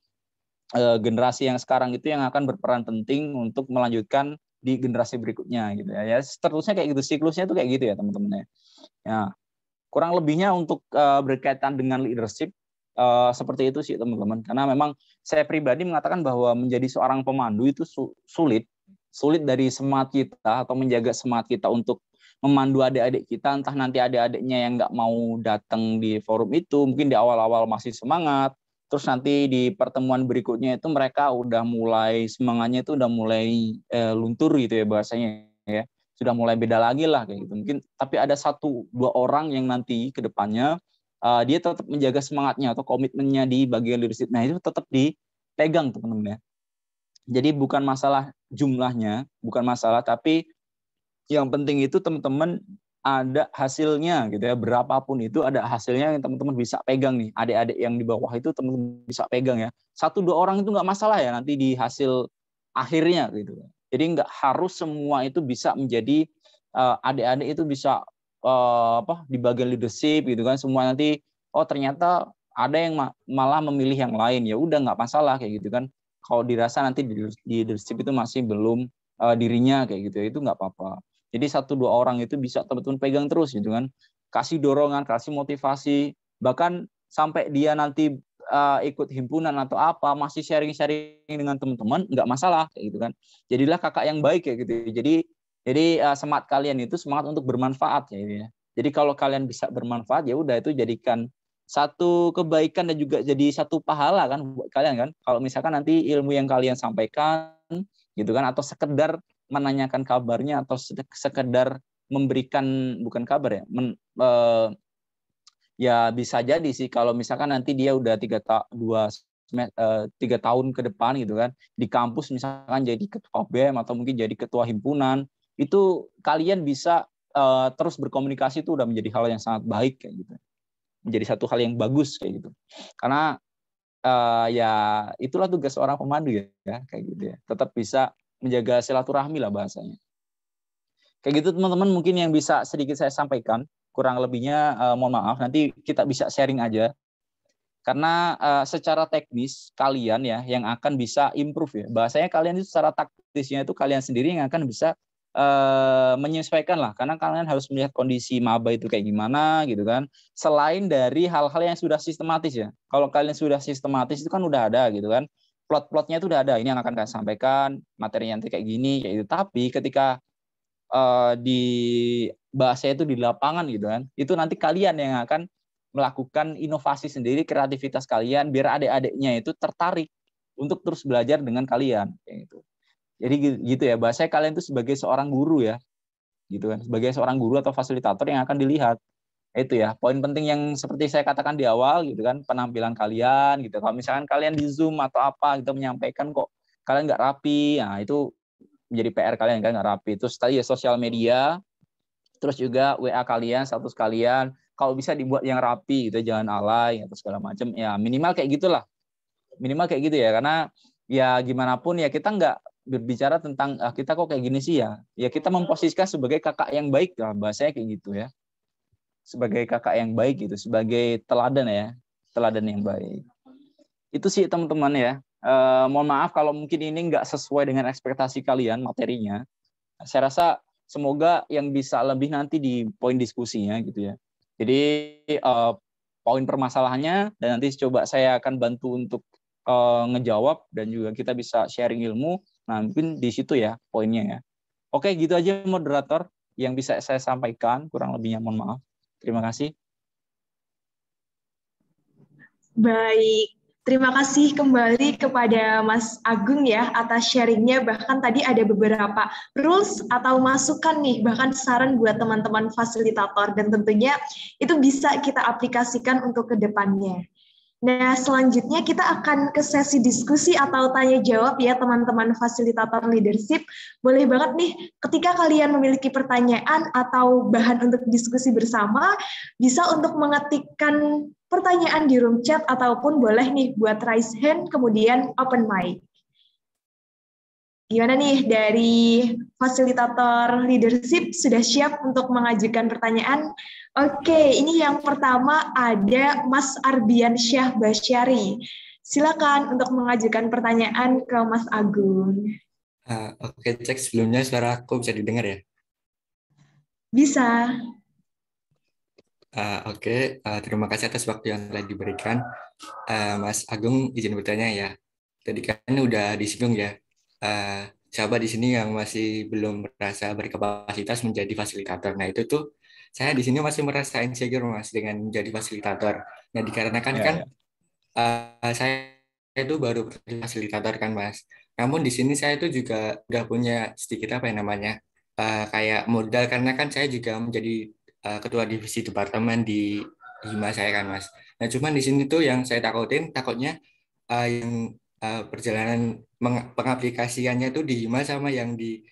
generasi yang sekarang itu yang akan berperan penting untuk melanjutkan di generasi berikutnya gitu ya. Ya seterusnya kayak gitu, siklusnya itu kayak gitu ya teman-teman ya. Ya, kurang lebihnya untuk berkaitan dengan leadership seperti itu sih teman-teman. Karena memang saya pribadi mengatakan bahwa menjadi seorang pemandu itu sulit dari semangat kita atau menjaga semangat kita untuk memandu adik-adik kita, entah nanti adik-adiknya yang nggak mau datang di forum itu, mungkin di awal-awal masih semangat, Terus nanti di pertemuan berikutnya itu mereka udah mulai semangatnya itu udah mulai luntur gitu ya bahasanya ya. Sudah mulai beda lagi lah kayak gitu. Mungkin tapi ada 1-2 orang yang nanti ke depannya dia tetap menjaga semangatnya atau komitmennya di bagian leadership. Nah, itu tetap dipegang teman-teman ya. Jadi bukan masalah jumlahnya, bukan masalah, tapi yang penting itu teman-teman ada hasilnya gitu ya, berapapun itu ada hasilnya yang teman-teman bisa pegang nih. Adik-adik yang di bawah itu teman-teman bisa pegang ya. 1-2 orang itu nggak masalah ya nanti di hasil akhirnya gitu. Jadi nggak harus semua itu bisa menjadi adik-adik itu bisa di bagian leadership gitu kan. Semua nanti ternyata ada yang malah memilih yang lain, ya udah nggak masalah kayak gitu kan. Kalau dirasa nanti di leadership itu masih belum dirinya kayak gitu ya, itu nggak apa-apa. Jadi 1-2 orang itu bisa teman-teman pegang terus gitu kan, kasih dorongan, kasih motivasi, bahkan sampai dia nanti ikut himpunan atau apa, masih sharing-sharing dengan teman-teman, nggak masalah kayak gitu kan. Jadilah kakak yang baik kayak gitu. Jadi semangat kalian itu semangat untuk bermanfaat ya. Jadi kalau kalian bisa bermanfaat ya udah itu jadikan satu kebaikan dan juga jadi satu pahala kan buat kalian kan. Kalau misalkan nanti ilmu yang kalian sampaikan gitu kan, atau sekedar menanyakan kabarnya atau sekedar memberikan bukan kabar ya, ya bisa jadi sih kalau misalkan nanti dia udah 3 tahun ke depan gitu kan di kampus misalkan jadi ketua BEM atau mungkin jadi ketua himpunan, itu kalian bisa terus berkomunikasi itu udah menjadi hal yang sangat baik kayak gitu, menjadi satu hal yang bagus kayak gitu. Karena ya itulah tugas seorang pemandu ya kayak gitu ya, tetap bisa menjaga silaturahmi lah bahasanya. Kayak gitu teman-teman, mungkin yang bisa sedikit saya sampaikan, kurang lebihnya mohon maaf, nanti kita bisa sharing aja. Karena secara teknis kalian ya yang akan bisa improve ya. Bahasanya kalian itu secara taktisnya itu kalian sendiri yang akan bisa menyesuaikan lah. Karena kalian harus melihat kondisi maba itu kayak gimana gitu kan. Selain dari hal-hal yang sudah sistematis ya. Kalau kalian sudah sistematis itu kan udah ada gitu kan. Plot-plotnya itu udah ada. Ini yang akan kalian sampaikan, materinya nanti kayak gini, kayak gitu. Tapi ketika di bahasa itu di lapangan gitu kan, itu nanti kalian yang akan melakukan inovasi sendiri, kreativitas kalian, biar adik-adiknya itu tertarik untuk terus belajar dengan kalian kayak gitu. Jadi gitu ya, bahasanya kalian itu sebagai seorang guru ya, gitu kan, sebagai seorang guru atau fasilitator yang akan dilihat. Itu ya, poin penting yang seperti saya katakan di awal gitu kan, penampilan kalian gitu. Kalau misalkan kalian di Zoom atau apa gitu menyampaikan kok kalian nggak rapi, nah itu menjadi PR kalian kan nggak rapi. Terus tadi ya sosial media, terus juga WA kalian, status kalian, kalau bisa dibuat yang rapi gitu, jangan alay atau segala macam. Ya minimal kayak gitulah, minimal kayak gitu ya. Karena ya gimana pun ya kita nggak berbicara tentang kita kok kayak gini sih ya. Ya kita memposisikan sebagai kakak yang baik lah, bahasanya kayak gitu ya. Sebagai kakak yang baik gitu, sebagai teladan ya, teladan yang baik. Itu sih teman-teman ya. Mohon maaf kalau mungkin ini nggak sesuai dengan ekspektasi kalian materinya. Saya rasa semoga yang bisa lebih nanti di poin diskusinya gitu ya. Jadi poin permasalahannya dan nanti coba saya akan bantu untuk ngejawab dan juga kita bisa sharing ilmu. Nah mungkin di situ ya poinnya ya. Oke gitu aja moderator yang bisa saya sampaikan, kurang lebihnya mohon maaf. Terima kasih. Baik, terima kasih kembali kepada Mas Agung ya atas sharingnya. Bahkan tadi ada beberapa rules atau masukan nih, bahkan saran buat teman-teman fasilitator, dan tentunya itu bisa kita aplikasikan untuk ke depannya. Nah, selanjutnya kita akan ke sesi diskusi atau tanya jawab ya teman-teman fasilitator leadership. Boleh banget nih ketika kalian memiliki pertanyaan atau bahan untuk diskusi bersama, bisa untuk mengetikkan pertanyaan di room chat ataupun boleh nih buat raise hand kemudian open mic. Gimana nih dari fasilitator leadership sudah siap untuk mengajukan pertanyaan? Oke, ini yang pertama ada Mas Arbian Syah Basyari. Silakan untuk mengajukan pertanyaan ke Mas Agung. Oke, cek sebelumnya suara aku bisa didengar ya? Bisa. Oke, terima kasih atas waktu yang telah diberikan. Mas Agung, izin bertanya ya. Tadi kan udah disinggung ya. Sahabat di sini yang masih belum merasa berkapasitas menjadi fasilitator. Nah itu tuh saya di sini masih merasa insecure Mas dengan menjadi fasilitator. Nah dikarenakan Saya itu baru fasilitator kan Mas. Namun di sini saya itu juga udah punya sedikit apa ya namanya, kayak modal karena kan saya juga menjadi ketua divisi departemen di Hima saya kan Mas. Nah cuman di sini tuh yang saya takutnya yang perjalanan pengaplikasiannya tuh di Hima sama yang di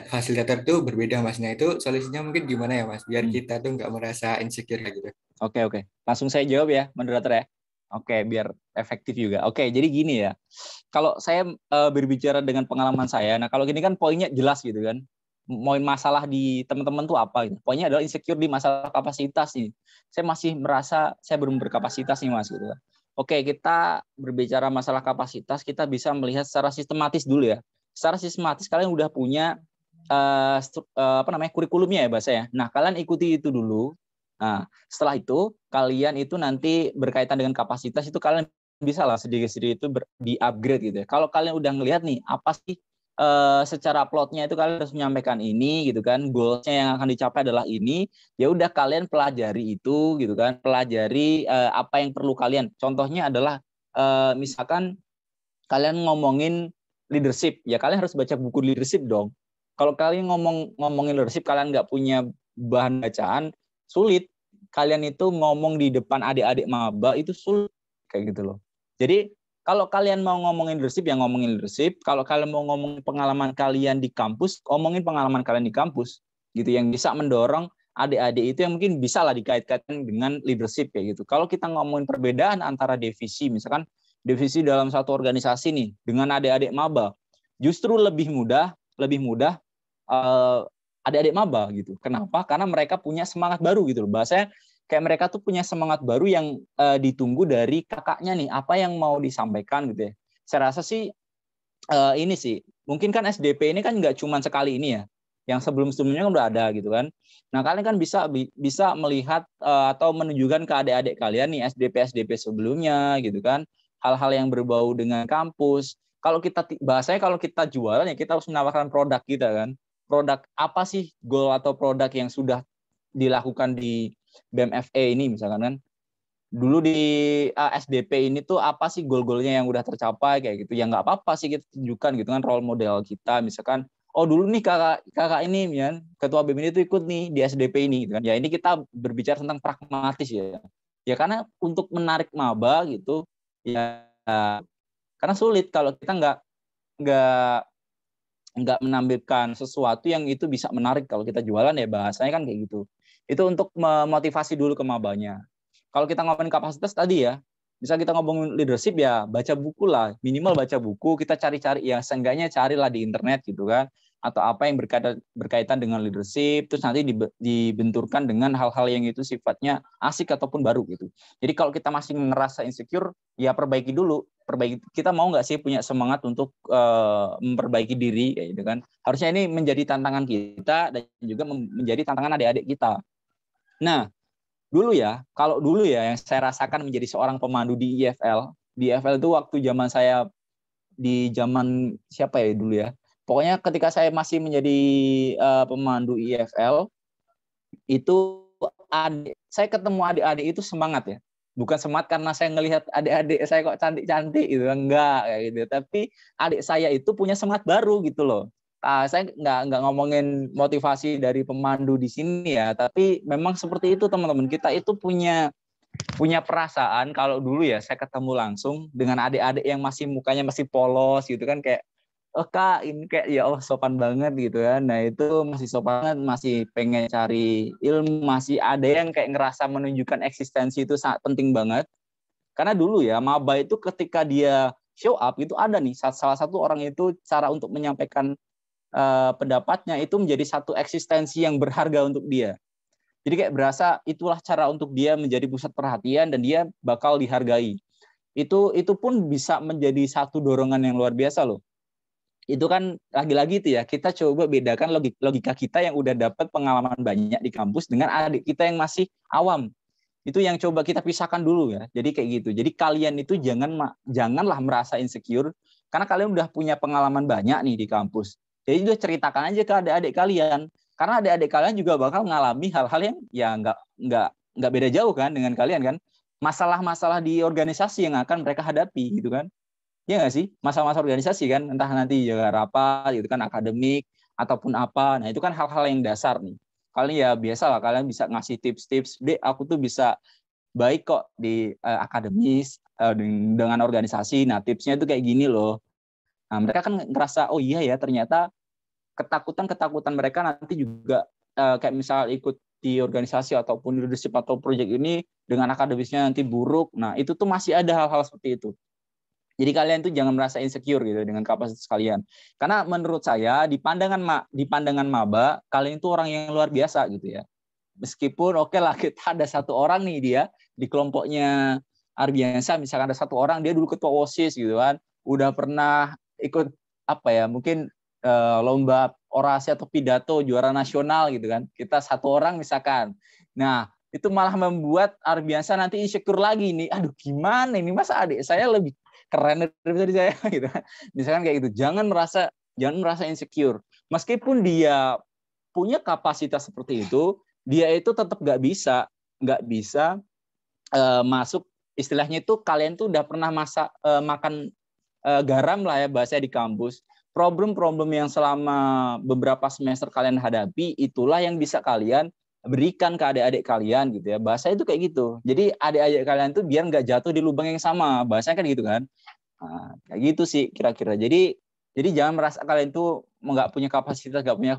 fasilitator tuh berbeda Mas. Nah itu solusinya mungkin gimana ya Mas? Biar kita tuh nggak merasa insecure kayak gitu. Oke. Langsung saya jawab ya, moderator ya. Oke, biar efektif juga. Oke, jadi gini ya. Kalau saya berbicara dengan pengalaman saya, nah kalau gini kan poinnya jelas gitu kan. Poin masalah di teman-teman tuh apa gitu. Poinnya adalah insecure di masalah kapasitas nih. Saya masih merasa saya belum berkapasitas nih Mas gitu kan. Oke, kita berbicara masalah kapasitas, kita bisa melihat secara sistematis dulu ya. Secara sistematis kalian udah punya kurikulumnya ya bahasa ya. Nah, kalian ikuti itu dulu. Nah, setelah itu kalian itu nanti berkaitan dengan kapasitas itu kalian bisa lah sedikit-sedikit itu di-upgrade gitu ya. Kalau kalian udah ngelihat nih apa sih secara plotnya itu kalian harus menyampaikan ini gitu kan, goalsnya yang akan dicapai adalah ini, ya udah kalian pelajari itu gitu kan, pelajari apa yang perlu kalian. Contohnya adalah misalkan kalian ngomongin leadership, ya kalian harus baca buku leadership dong. Kalau kalian ngomongin leadership, kalian nggak punya bahan bacaan, sulit. Kalian itu ngomong di depan adik-adik maba itu sulit kayak gitu loh. Jadi kalau kalian mau ngomongin leadership, ya ngomongin leadership. Kalau kalian mau ngomongin pengalaman kalian di kampus, ngomongin pengalaman kalian di kampus, gitu yang bisa mendorong adik-adik itu yang mungkin bisa lah dikait-kaitkan dengan leadership kayak gitu. Kalau kita ngomongin perbedaan antara divisi, misalkan divisi dalam satu organisasi nih dengan adik-adik maba, justru lebih mudah adik-adik maba gitu. Kenapa? Karena mereka punya semangat baru gitu loh. Bahasanya kayak mereka tuh punya semangat baru yang ditunggu dari kakaknya nih, apa yang mau disampaikan gitu ya. Saya rasa sih ini sih, mungkin kan SDP ini kan nggak cuma sekali ini ya, yang sebelum-sebelumnya kan udah ada gitu kan. Nah kalian kan bisa melihat atau menunjukkan ke adik-adik kalian nih SDP sebelumnya gitu kan, hal-hal yang berbau dengan kampus. Kalau kita bahasanya kalau kita jualan ya kita harus menawarkan produk kita kan. Produk apa sih goal atau produk yang sudah dilakukan di BMFE ini misalkan kan. Dulu di SDP ini tuh apa sih goal-goalnya yang udah tercapai kayak gitu. Ya nggak apa-apa sih kita tunjukkan gitu kan role model kita. Misalkan, oh dulu nih kakak ini ya, ketua BEM ini tuh ikut nih di SDP ini gitu kan. Ya ini kita berbicara tentang pragmatis ya. Ya karena untuk menarik maba gitu ya karena sulit kalau kita nggak menampilkan sesuatu yang itu bisa menarik. Kalau kita jualan ya bahasanya kan kayak gitu. Itu untuk memotivasi dulu ke mabanya. Kalau kita ngomongin kapasitas tadi ya, bisa kita ngomongin leadership ya baca buku lah, minimal baca buku, kita cari-cari ya seenggaknya carilah di internet gitu kan, atau apa yang berkaitan dengan leadership, terus nanti dibenturkan dengan hal-hal yang itu sifatnya asik ataupun baru gitu. Jadi kalau kita masih ngerasa insecure, ya perbaiki dulu. Kita mau nggak sih punya semangat untuk memperbaiki diri kayak gitu kan. Harusnya ini menjadi tantangan kita dan juga menjadi tantangan adik-adik kita. Nah, kalau dulu ya yang saya rasakan menjadi seorang pemandu di IFL. Di IFL itu waktu zaman saya di zaman siapa ya dulu ya. Pokoknya ketika saya masih menjadi pemandu IFL itu saya ketemu adik-adik itu semangat ya. Bukan semangat karena saya ngelihat adik-adik saya kok cantik-cantik gitu, enggak kayak gitu. Tapi adik saya itu punya semangat baru gitu loh. Saya nggak ngomongin motivasi dari pemandu di sini ya, tapi memang seperti itu teman-teman. Kita itu punya perasaan kalau dulu ya saya ketemu langsung dengan adik-adik yang masih mukanya masih polos gitu kan kayak oh kak ini kayak ya Allah sopan banget gitu kan. Nah itu masih sopan banget, masih pengen cari ilmu, masih ada yang kayak ngerasa menunjukkan eksistensi itu sangat penting banget. Karena dulu ya maba itu ketika dia show up itu ada nih salah satu orang itu cara untuk menyampaikan pendapatnya itu menjadi satu eksistensi yang berharga untuk dia. Jadi kayak berasa itulah cara untuk dia menjadi pusat perhatian dan dia bakal dihargai. Itu pun bisa menjadi satu dorongan yang luar biasa loh. Itu kan lagi-lagi itu ya kita coba bedakan logika kita yang udah dapat pengalaman banyak di kampus dengan adik kita yang masih awam. Itu yang coba kita pisahkan dulu ya. Jadi kayak gitu. Jadi kalian itu janganlah merasa insecure karena kalian udah punya pengalaman banyak nih di kampus. Jadi udah ceritakan aja ke adik-adik kalian. Karena adik-adik kalian juga bakal mengalami hal-hal yang ya nggak beda jauh kan dengan kalian kan. masalah-masalah di organisasi yang akan mereka hadapi gitu kan. Ya nggak sih? Masalah-masalah organisasi kan, entah nanti jaga rapat gitu kan, akademik ataupun apa. Nah, itu kan hal-hal yang dasar nih. Kalian ya biasa lah, kalian bisa ngasih tips-tips, Dek, aku tuh bisa baik kok di akademis dengan organisasi. Nah, tipsnya itu kayak gini loh. Nah, mereka kan ngerasa, oh iya ya, ternyata ketakutan mereka nanti juga kayak misal ikut di organisasi ataupun leadership atau project ini dengan akademisnya nanti buruk. Nah, itu tuh masih ada hal-hal seperti itu. Jadi kalian tuh jangan merasa insecure gitu dengan kapasitas kalian. Karena menurut saya di pandangan maba, kalian itu orang yang luar biasa gitu ya. Meskipun oke lah kita ada satu orang nih dia di kelompoknya Arbiansa, misalkan ada satu orang dia dulu ketua OSIS gitu kan, udah pernah ikut apa ya, mungkin lomba orasi atau pidato juara nasional gitu kan. Kita satu orang misalkan. Nah, itu malah membuat Arbiansa nanti insecure lagi nih. Aduh, gimana ini, masa adik saya lebih keren dari saya gitu kan. Misalkan kayak gitu. Jangan merasa insecure. Meskipun dia punya kapasitas seperti itu, dia itu tetap nggak bisa masuk, istilahnya itu kalian tuh udah pernah makan garam lah ya bahasanya di kampus. Problem-problem yang selama beberapa semester kalian hadapi, itulah yang bisa kalian berikan ke adik-adik kalian gitu ya. Bahasa itu kayak gitu. Jadi adik-adik kalian tuh biar nggak jatuh di lubang yang sama. Bahasanya kan gitu kan. Nah, kayak gitu sih kira-kira. Jadi jangan merasa kalian tuh nggak punya kapasitas, nggak punya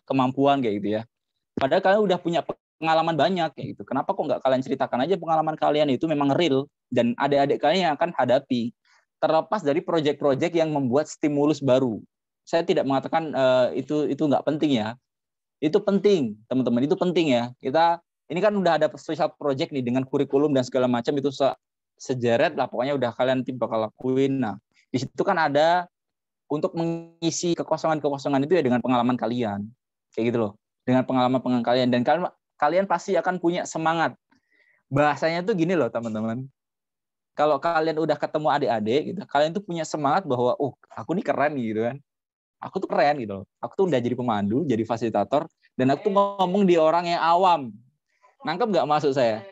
kemampuan kayak gitu ya. Padahal kalian udah punya pengalaman banyak kayak gitu. Kenapa kok nggak kalian ceritakan aja pengalaman kalian itu memang real dan adik-adik kalian yang akan hadapi. Terlepas dari proyek-proyek yang membuat stimulus baru. Saya tidak mengatakan itu nggak penting ya. Itu penting, teman-teman. Itu penting ya. Kita ini kan udah ada special project nih dengan kurikulum dan segala macam itu sejeret lah. Pokoknya udah kalian nanti bakal lakuin. Nah, di situ kan ada untuk mengisi kekosongan-kekosongan itu ya dengan pengalaman kalian. Kayak gitu loh. Dengan pengalaman kalian. Dan kalian pasti akan punya semangat. Bahasanya tuh gini loh, teman-teman. Kalau kalian udah ketemu adik-adik gitu, kalian tuh punya semangat bahwa aku nih keren gitu kan. Aku tuh keren gitu loh. Aku tuh udah jadi pemandu, jadi fasilitator, dan aku tuh ngomong di orang yang awam. Nangkep nggak maksud saya?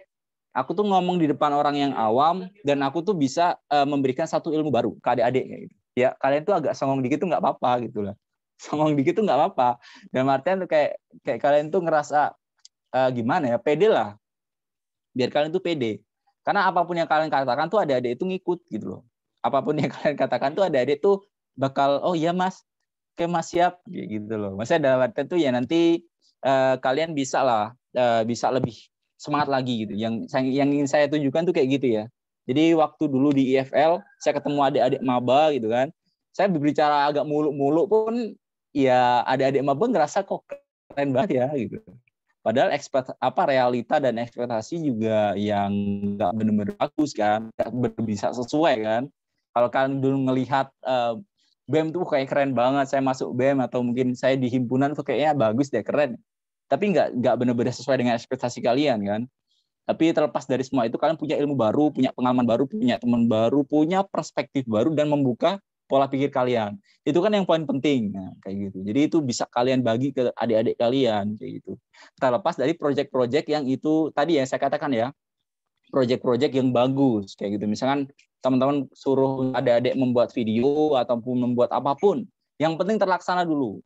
Aku tuh ngomong di depan orang yang awam, dan aku tuh bisa memberikan satu ilmu baru ke adik-adik kayak gitu. Ya, kalian tuh agak songong dikit tuh nggak apa-apa gitu lah. Songong dikit tuh nggak apa-apa. Dan artian tuh kayak kalian tuh ngerasa gimana ya, pede lah. Biar kalian tuh pede. Karena apapun yang kalian katakan tuh adik-adik itu ngikut gitu loh. Apapun yang kalian katakan tuh adik-adik tuh bakal, oh iya mas, oke mas siap gitu loh. Maksudnya dalam arti itu ya nanti kalian bisa lah, bisa lebih semangat lagi gitu. Yang ingin saya tunjukkan tuh kayak gitu ya. Jadi waktu dulu di IFL saya ketemu adik-adik maba gitu kan. Saya berbicara agak muluk-muluk pun ya adik-adik maba ngerasa kok keren banget ya gitu. Padahal realita dan ekspektasi juga yang nggak benar-benar bagus kan, nggak bisa sesuai kan. Kalau kalian dulu ngelihat BEM tuh kayak keren banget, saya masuk BEM atau mungkin saya di himpunan tuh kayaknya bagus deh, keren. Tapi nggak benar-benar sesuai dengan ekspektasi kalian kan. Tapi terlepas dari semua itu, kalian punya ilmu baru, punya pengalaman baru, punya teman baru, punya perspektif baru dan membuka pola pikir kalian. Itu kan yang paling penting. Nah, kayak gitu. Jadi itu bisa kalian bagi ke adik-adik kalian kayak gitu. Terlepas dari proyek-proyek yang itu tadi yang saya katakan ya, proyek-proyek yang bagus kayak gitu. Misalkan teman-teman suruh adik-adik membuat video ataupun membuat apapun, yang penting terlaksana dulu.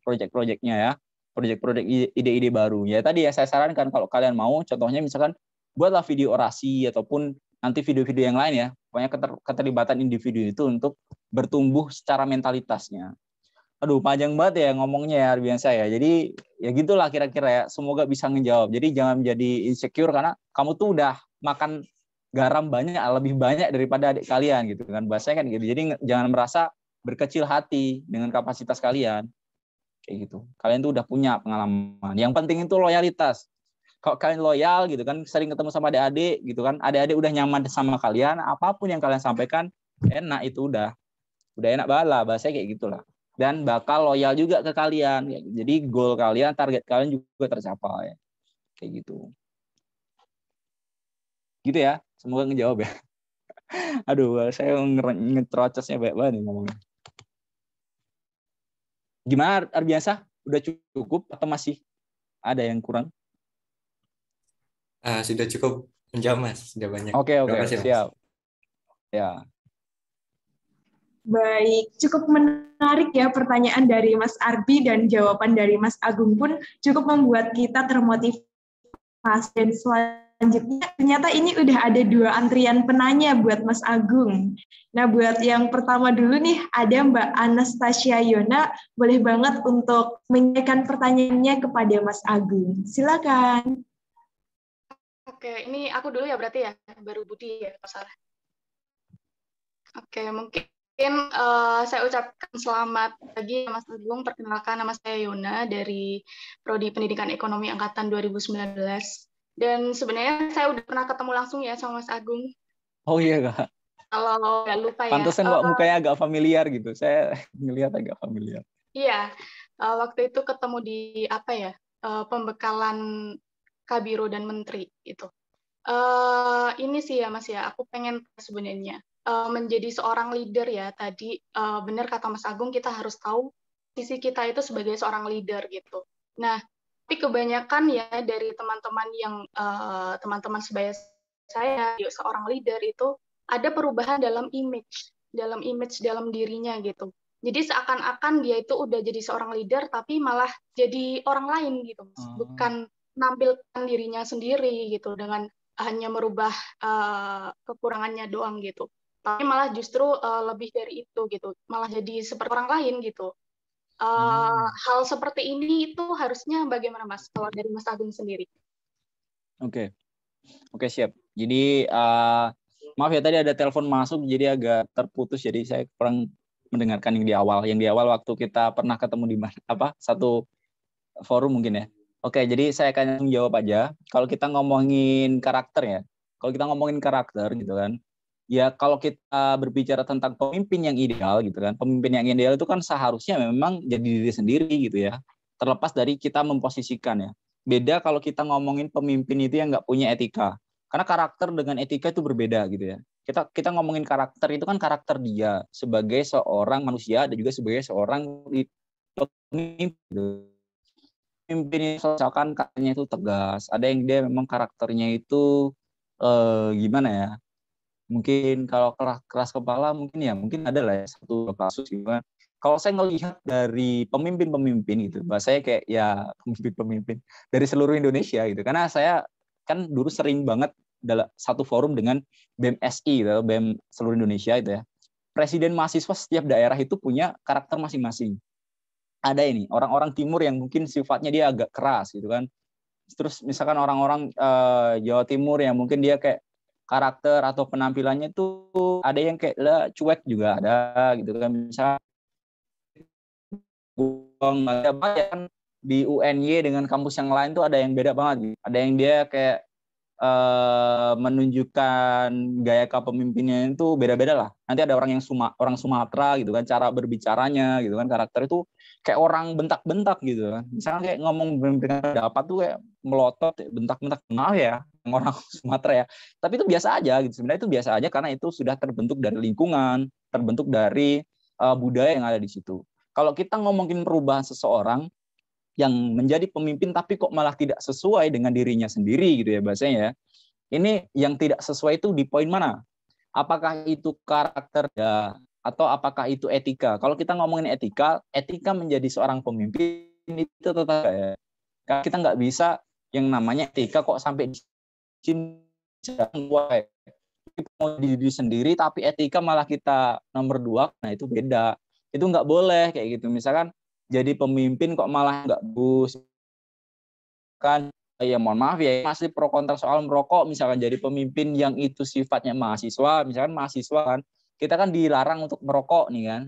Proyek-proyeknya ya. Proyek-proyek ide-ide baru. Ya tadi ya saya sarankan kalau kalian mau, contohnya misalkan buatlah video orasi ataupun nanti video-video yang lain ya. Pokoknya keterlibatan individu itu untuk bertumbuh secara mentalitasnya. Aduh, panjang banget ya ngomongnya ya Arbiansa ya. Jadi ya gitulah kira-kira ya. Semoga bisa ngejawab. Jadi jangan menjadi insecure karena kamu tuh udah makan garam banyak, lebih banyak daripada adik kalian gitu kan. Bahasanya kan gitu. Jadi jangan merasa berkecil hati dengan kapasitas kalian. Kayak gitu. Kalian tuh udah punya pengalaman. Yang penting itu loyalitas. Kalau kalian loyal gitu kan, sering ketemu sama adik-adik gitu kan, adik-adik udah nyaman sama kalian, apapun yang kalian sampaikan enak, itu udah enak banget lah, bahasanya kayak gitulah. Dan bakal loyal juga ke kalian. Jadi goal kalian, target kalian juga tercapai. Kayak gitu. Gitu ya. Semoga ngejawab ya. Aduh, saya ngetrocosnya banyak banget nih ngomongnya. Gimana Arbiansa? Udah cukup atau masih ada yang kurang? Sudah cukup menjawab Mas, sudah banyak. Oke, Terima kasih Mas. siap. Ya. Baik, cukup menarik ya pertanyaan dari Mas Arbi dan jawaban dari Mas Agung pun cukup membuat kita termotivasi. Dan selanjutnya ternyata ini udah ada 2 antrian penanya buat Mas Agung. Nah, buat yang pertama dulu nih ada Mbak Anastasia Yona, boleh banget untuk menanyakan pertanyaannya kepada Mas Agung. Silakan. Oke, ini aku dulu ya berarti ya, baru Budi ya, Pak Sarah. Oke, mungkin saya ucapkan selamat pagi Mas Agung. Perkenalkan, nama saya Yona dari Prodi Pendidikan Ekonomi Angkatan 2019. Dan sebenarnya saya udah pernah ketemu langsung ya sama Mas Agung. Oh iya Kak. Kalau nggak lupa ya. Pantesan kok mukanya agak familiar gitu. Saya ngelihat agak familiar. Iya, waktu itu ketemu di apa ya, pembekalan Kabiro dan Menteri itu. Ini sih ya Mas ya, aku pengen sebenarnya menjadi seorang leader ya. Tadi benar kata Mas Agung, kita harus tahu sisi kita itu sebagai seorang leader gitu. Nah, tapi kebanyakan ya dari teman-teman yang teman-teman sebaya saya seorang leader itu ada perubahan dalam image dalam dirinya gitu. Jadi seakan-akan dia itu udah jadi seorang leader tapi malah jadi orang lain gitu, Mas. Bukan menampilkan dirinya sendiri gitu dengan hanya merubah kekurangannya doang gitu. Tapi malah justru lebih dari itu gitu, malah jadi seperti orang lain gitu. Hal seperti ini itu harusnya bagaimana Mas kalau dari Mas Agung sendiri? Oke, siap. Jadi maaf ya tadi ada telepon masuk jadi agak terputus, jadi saya kurang mendengarkan yang di awal. Yang di awal waktu kita pernah ketemu di satu forum mungkin ya. Oke, jadi saya akan langsung jawab aja. Kalau kita ngomongin karakter ya, gitu kan, ya kalau kita berbicara tentang pemimpin yang ideal gitu kan, pemimpin yang ideal itu kan seharusnya memang jadi diri sendiri gitu ya, terlepas dari kita memposisikan ya. Beda kalau kita ngomongin pemimpin itu yang nggak punya etika, karena karakter dengan etika itu berbeda gitu ya. Kita ngomongin karakter itu kan karakter dia sebagai seorang manusia dan juga sebagai seorang pemimpin gitu. Pemimpin itu misalkan katanya itu tegas, ada yang dia memang karakternya itu gimana ya, mungkin kalau keras kepala mungkin ada lah ya satu kasus gitu kan. Kalau saya ngelihat dari pemimpin gitu, bahasanya kayak ya pemimpin dari seluruh Indonesia gitu, karena saya kan dulu sering banget dalam satu forum dengan BEM SI gitu, BEM seluruh Indonesia itu ya. Presiden mahasiswa setiap daerah itu punya karakter masing-masing. Ada ini orang-orang timur yang mungkin sifatnya dia agak keras gitu kan. Terus misalkan orang-orang Jawa Timur yang mungkin dia kayak karakter atau penampilannya tuh ada yang kayak cuek juga ada gitu kan. Misalnya kan di UNY dengan kampus yang lain tuh ada yang beda banget gitu. Ada yang dia kayak menunjukkan gaya kepemimpinannya itu beda-beda lah. Nanti ada orang yang orang Sumatera gitu kan, cara berbicaranya gitu kan, karakter itu kayak orang bentak-bentak gitu kan. Misalnya kayak ngomong dengan pendapat tuh kayak melotot, bentak-bentak. Maaf ya, orang Sumatera ya. Tapi itu biasa aja gitu. Sebenarnya itu biasa aja karena itu sudah terbentuk dari lingkungan, terbentuk dari budaya yang ada di situ. Kalau kita ngomongin perubahan seseorang yang menjadi pemimpin tapi kok malah tidak sesuai dengan dirinya sendiri gitu ya bahasanya ya. Ini yang tidak sesuai itu di poin mana? Apakah itu karakter ya atau apakah itu etika? Kalau kita ngomongin etika menjadi seorang pemimpin itu tetap ya. Kita nggak bisa yang namanya etika kok sampai di sini mau diri sendiri tapi etika malah kita nomor 2, nah itu beda. Itu nggak boleh kayak gitu. Misalkan jadi pemimpin kok malah nggak bagus kan, ya mohon maaf ya masih pro kontra soal merokok. Misalkan jadi pemimpin yang itu sifatnya mahasiswa, misalkan mahasiswa kan kita kan dilarang untuk merokok nih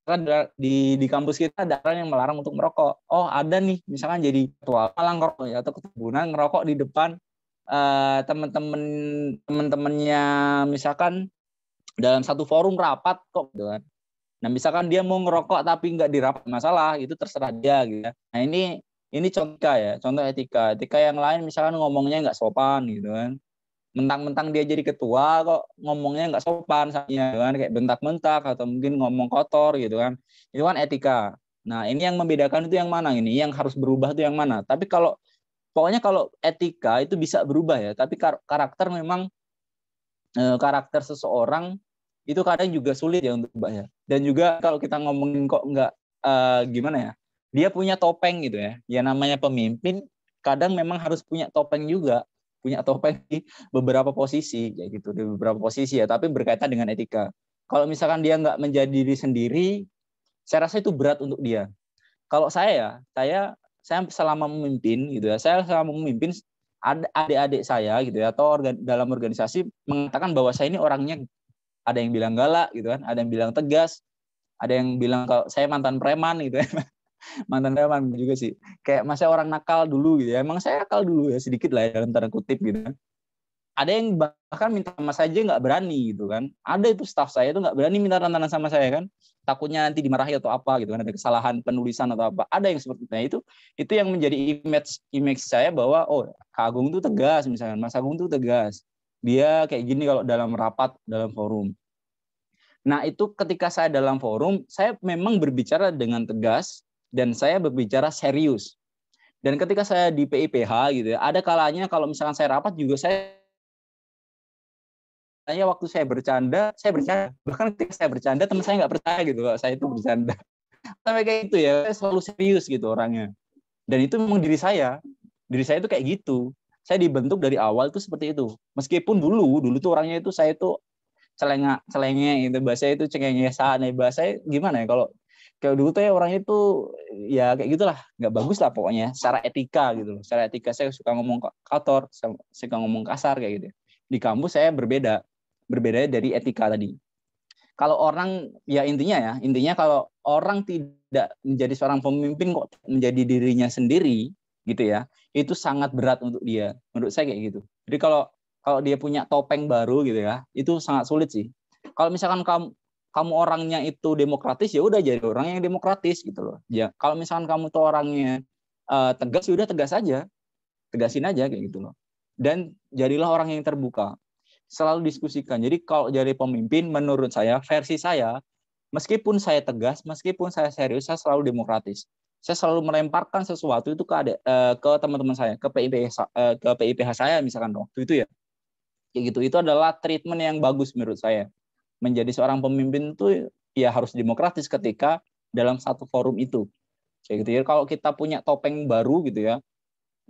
kan di kampus kita ada orang yang melarang untuk merokok. Oh ada nih misalkan jadi ketua malang ngerokok ya, atau ketubunan ngerokok di depan teman-temannya misalkan dalam satu forum rapat kok gitu kan. Nah, misalkan dia mau ngerokok tapi nggak dirapat, masalah, itu terserah dia gitu ya. Nah, ini contoh ya, contoh etika. Etika yang lain misalkan ngomongnya nggak sopan gitu kan. Mentang-mentang dia jadi ketua kok ngomongnya nggak sopan gitu kan, kayak bentak-bentak atau mungkin ngomong kotor gitu kan. Itu kan etika. Nah, ini yang membedakan itu yang mana ini? Yang harus berubah itu yang mana? Tapi kalau pokoknya kalau etika itu bisa berubah ya, tapi karakter memang karakter seseorang itu kadang juga sulit ya untuk berubah ya. Dan juga kalau kita ngomongin kok nggak gimana ya, dia punya topeng gitu ya. Ya namanya pemimpin kadang memang harus punya topeng juga, punya topeng di beberapa posisi kayak gitu, di beberapa posisi ya, tapi berkaitan dengan etika. Kalau misalkan dia nggak menjadi diri sendiri, saya rasa itu berat untuk dia. Kalau saya selama memimpin gitu ya, saya selama memimpin adik-adik saya gitu ya, atau dalam organisasi mengatakan bahwa saya ini orangnya, ada yang bilang galak gitu kan, ada yang bilang tegas, ada yang bilang kalau saya mantan preman gitu ya. Mantan preman juga sih, kayak masa orang nakal dulu gitu ya, emang saya nakal dulu ya sedikit lah ya, dalam tanda kutip gitu kan. Ada yang bahkan minta sama saya aja nggak berani gitu kan, ada itu staff saya itu nggak berani minta tanda sama saya kan, takutnya nanti dimarahi atau apa gitu kan, ada kesalahan penulisan atau apa, ada yang seperti itu. Itu yang menjadi image saya bahwa oh, Kak Agung tuh tegas, misalnya Mas Agung tuh tegas, dia kayak gini kalau dalam rapat, dalam forum. Nah itu ketika saya dalam forum, saya memang berbicara dengan tegas dan saya berbicara serius. Dan ketika saya di PIPH gitu ya, ada kalanya kalau misalkan saya rapat juga waktu saya bercanda. Bahkan ketika saya bercanda, teman saya nggak percaya gitu kalau saya itu bercanda. Sampai kayak gitu ya, saya selalu serius gitu orangnya. Dan itu memang diri saya. Diri saya itu kayak gitu. Saya dibentuk dari awal itu seperti itu. Meskipun dulu tuh orangnya itu saya itu celenge gitu, bahasa itu cengengesan, bahasa gimana ya, kalau dulu tuh ya orangnya itu ya kayak gitulah, nggak bagus lah pokoknya secara etika gitu loh. Secara etika saya suka ngomong kotor, suka ngomong kasar kayak gitu. Di kampus saya berbeda dari etika tadi. Kalau orang ya intinya kalau orang tidak menjadi seorang pemimpin kok menjadi dirinya sendiri gitu ya, itu sangat berat untuk dia. Menurut saya kayak gitu. Jadi kalau dia punya topeng baru gitu ya, itu sangat sulit sih. Kalau misalkan kamu orangnya itu demokratis, ya udah jadi orang yang demokratis gitu loh. Ya kalau misalkan kamu tuh orangnya tegas, ya udah tegas aja, tegasin aja kayak gitu loh. Dan jadilah orang yang terbuka. Selalu diskusikan. Jadi kalau jadi pemimpin, menurut saya, versi saya, meskipun saya tegas, meskipun saya serius, saya selalu demokratis. Saya selalu melemparkan sesuatu itu ke teman-teman saya, ke PIPH saya misalkan waktu itu ya. Kayak gitu. Itu adalah treatment yang bagus menurut saya. Menjadi seorang pemimpin itu ya harus demokratis ketika dalam satu forum itu. Kayak gitu ya. Kalau kita punya topeng baru gitu ya,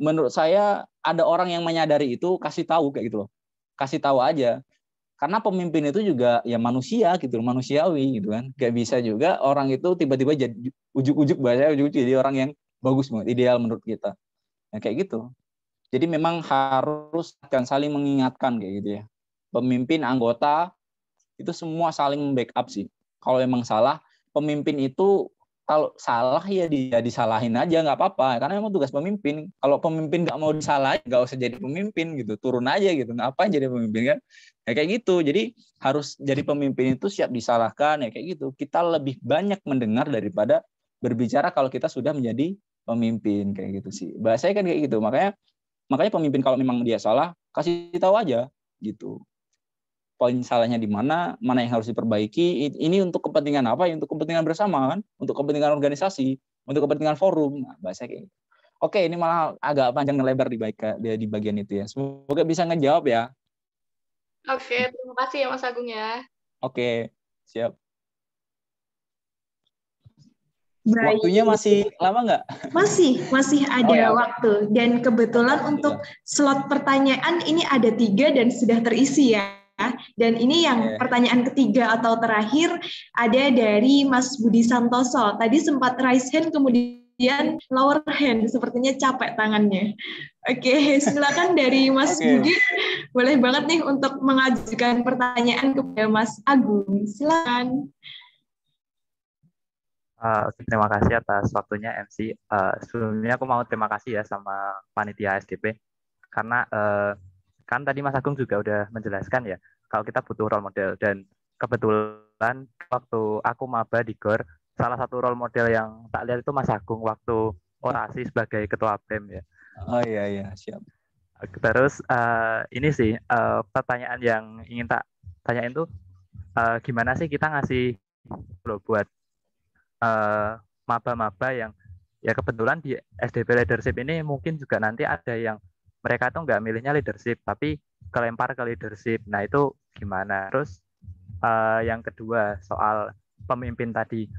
menurut saya ada orang yang menyadari itu, kasih tahu kayak gitu loh. Kasih tahu aja. Karena pemimpin itu juga ya manusia gitu, manusiawi gitu kan. Gak bisa juga orang itu tiba-tiba jadi ujuk-ujuk jadi orang yang bagus banget, ideal menurut kita. Nah, kayak gitu. Jadi memang harus kan saling mengingatkan kayak gitu ya. Pemimpin, anggota itu semua saling backup sih. Kalau memang salah, pemimpin itu kalau salah ya dia disalahin aja, nggak apa-apa, karena emang tugas pemimpin. Kalau pemimpin nggak mau disalahin, nggak usah jadi pemimpin gitu, turun aja gitu, ngapain jadi pemimpin kan? Ya kayak gitu. Jadi harus jadi pemimpin itu siap disalahkan ya kayak gitu. Kita lebih banyak mendengar daripada berbicara kalau kita sudah menjadi pemimpin kayak gitu sih. Bahasanya kan kayak gitu. Makanya pemimpin kalau memang dia salah, kasih tahu aja gitu. Poin salahnya di mana yang harus diperbaiki, ini untuk kepentingan apa ya, untuk kepentingan bersama kan, untuk kepentingan organisasi, untuk kepentingan forum. Nah, bahasa kayak gitu. Oke, ini malah agak panjang dan lebar di bagian itu ya. Semoga bisa ngejawab ya. Oke, terima kasih ya Mas Agung ya. Oke, siap. Baik. Waktunya masih lama nggak? Masih ada waktu. Dan kebetulan untuk slot pertanyaan ini ada 3 dan sudah terisi ya. Dan ini yang pertanyaan ketiga atau terakhir ada dari Mas Budi Santoso. Tadi sempat raise hand kemudian lower hand, sepertinya capek tangannya. Oke, silakan dari Mas Budi. Boleh banget nih untuk mengajukan pertanyaan kepada Mas Agung. Silakan. Terima kasih atas waktunya MC. Sebelumnya aku mau terima kasih ya sama panitia SDP karena kan tadi Mas Agung juga udah menjelaskan ya kalau kita butuh role model, dan kebetulan waktu aku maba di GOR, salah satu role model yang tak lihat itu Mas Agung waktu orasi sebagai ketua BEM ya. Oh iya siap. Terus ini sih pertanyaan yang ingin tak tanyain tuh gimana sih kita ngasih buat maba-maba yang ya kebetulan di SDP leadership ini mungkin juga nanti ada yang mereka tuh nggak milihnya leadership tapi kelempar ke leadership. Nah itu gimana? Terus yang kedua soal pemimpin tadi,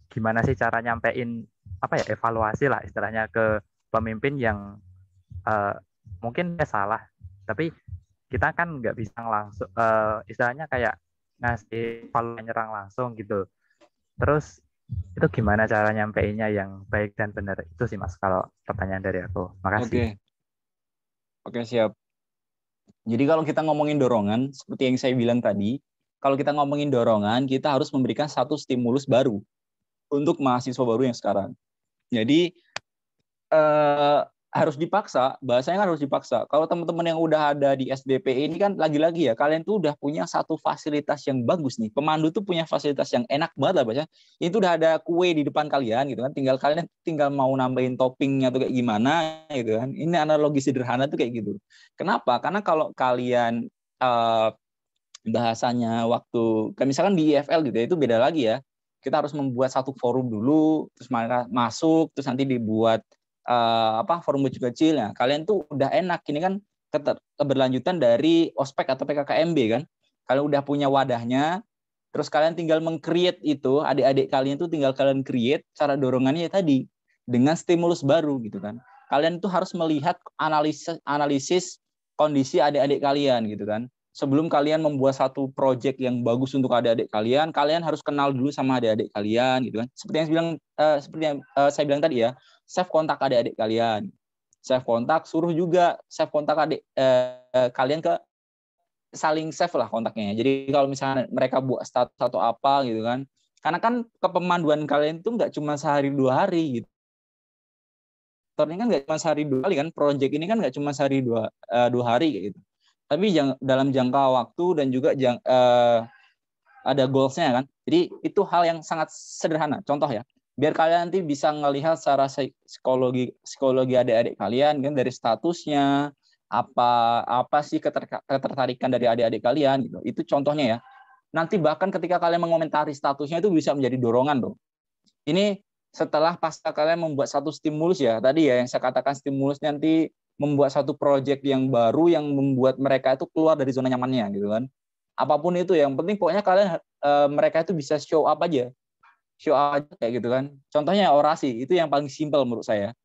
gimana sih cara nyampein apa ya, evaluasi lah istilahnya ke pemimpin yang mungkin salah, tapi kita kan nggak bisa langsung istilahnya kayak ngasih evaluasi nyerang langsung gitu. Terus itu gimana cara nyampeinnya yang baik dan benar? Itu sih Mas kalau pertanyaan dari aku. Makasih. Oke, siap. Jadi kalau kita ngomongin dorongan, seperti yang saya bilang tadi, kalau kita ngomongin dorongan, kita harus memberikan satu stimulus baru untuk mahasiswa baru yang sekarang. Jadi harus dipaksa, bahasanya kan harus dipaksa. Kalau teman-teman yang udah ada di SDP ini kan lagi-lagi ya, kalian tuh udah punya satu fasilitas yang bagus nih. Pemandu tuh punya fasilitas yang enak banget lah bahasanya. Itu udah ada kue di depan kalian gitu kan. Kalian tinggal mau nambahin toppingnya tuh kayak gimana gitu kan. Ini analogi sederhana tuh kayak gitu. Kenapa? Karena kalau kalian bahasanya waktu misalkan di IFL gitu ya, itu beda lagi ya. Kita harus membuat satu forum dulu, terus mereka masuk, terus nanti dibuat forum kecil. Nah, kalian tuh udah enak. Ini kan keberlanjutan dari ospek atau PKKMB kan. Kalian udah punya wadahnya, terus kalian tinggal meng-create itu, adik-adik kalian tuh tinggal kalian create cara dorongannya tadi dengan stimulus baru gitu kan. Kalian tuh harus melihat analisis kondisi adik-adik kalian gitu kan. Sebelum kalian membuat satu project yang bagus untuk adik-adik kalian, kalian harus kenal dulu sama adik-adik kalian gitu kan. Seperti yang saya bilang tadi ya, save kontak adik-adik kalian. Save kontak, suruh juga save kontak adik kalian ke saling save lah kontaknya. Jadi kalau misalnya mereka buat status atau apa gitu kan. Karena kan kepemanduan kalian itu nggak cuma sehari 2 hari gitu. Ini kan nggak cuma sehari 2 kali kan. Project ini kan nggak cuma sehari 2 hari kayak gitu. Tapi dalam jangka waktu dan juga ada goals-nya kan. Jadi itu hal yang sangat sederhana. Contoh ya, biar kalian nanti bisa ngelihat secara psikologi adik-adik kalian kan, dari statusnya apa sih ketertarikan dari adik-adik kalian gitu. Itu contohnya ya. Nanti bahkan ketika kalian mengomentari statusnya itu bisa menjadi dorongan dong. Ini setelah pasca kalian membuat satu stimulus ya, tadi ya yang saya katakan stimulus nanti membuat satu project yang baru yang membuat mereka itu keluar dari zona nyamannya gitu kan. Apapun itu yang penting pokoknya kalian mereka itu bisa show up aja kayak gitu kan. Contohnya orasi itu yang paling simpel menurut saya.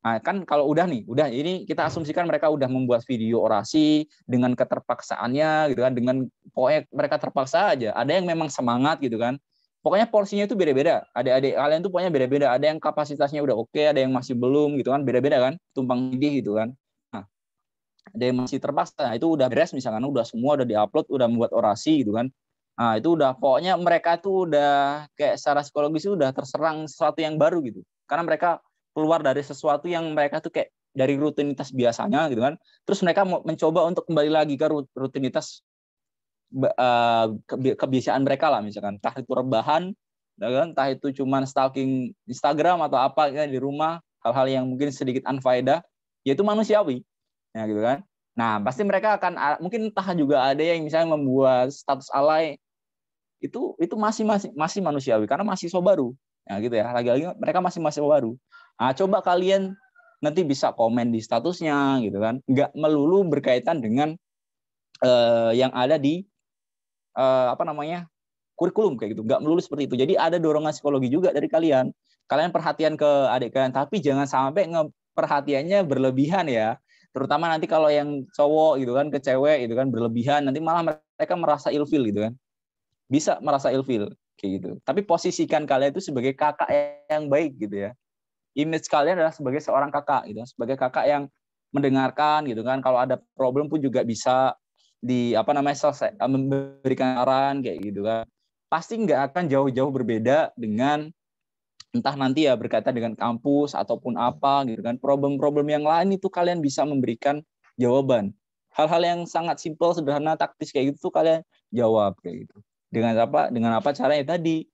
Nah kan kalau udah ini kita asumsikan mereka udah membuat video orasi dengan keterpaksaannya gitu kan, dengan pokoknya mereka terpaksa aja. Ada yang memang semangat gitu kan. Pokoknya porsinya itu beda-beda. Adik-adik kalian tuh pokoknya beda-beda. Ada yang kapasitasnya udah oke, ada yang masih belum gitu kan, beda-beda kan, tumpang tindih gitu kan. Nah, ada yang masih terpaksa. Nah, itu udah beres misalkan, udah semua udah diupload, udah membuat orasi gitu kan. Nah, itu udah pokoknya mereka tuh udah kayak secara psikologis udah terserang sesuatu yang baru gitu. Karena mereka keluar dari sesuatu yang mereka tuh kayak dari rutinitas biasanya gitu kan. Terus mereka mau mencoba untuk kembali lagi ke rutinitas kebiasaan mereka lah, misalkan entah itu rebahan, entah itu cuman stalking Instagram atau apa ya di rumah, hal-hal yang mungkin sedikit unfaedah, yaitu manusiawi, ya gitu kan. Nah pasti mereka akan mungkin entah juga ada yang misalnya membuat status alay, itu masih manusiawi karena mahasiswa baru, ya gitu ya. Lagi-lagi mereka masih mahasiswa baru. Nah coba kalian nanti bisa komen di statusnya gitu kan, nggak melulu berkaitan dengan yang ada di kurikulum kayak gitu, nggak melulu seperti itu. Jadi ada dorongan psikologi juga dari kalian perhatian ke adik kalian, tapi jangan sampai perhatiannya berlebihan ya, terutama nanti kalau yang cowok gitu kan ke cewek gitu kan berlebihan, nanti malah mereka merasa ilfil gitu kan, bisa merasa ilfil kayak gitu. Tapi posisikan kalian itu sebagai kakak yang baik gitu ya, image kalian adalah sebagai seorang kakak gitu, sebagai kakak yang mendengarkan gitu kan, kalau ada problem pun juga bisa selesai, memberikan saran kayak gitu kan. Pasti nggak akan jauh-jauh berbeda dengan entah nanti ya berkaitan dengan kampus ataupun apa gitu kan. Problem-problem yang lain itu kalian bisa memberikan jawaban. Hal-hal yang sangat simpel, sederhana, taktis kayak gitu tuh kalian jawab kayak gitu. Dengan apa caranya tadi?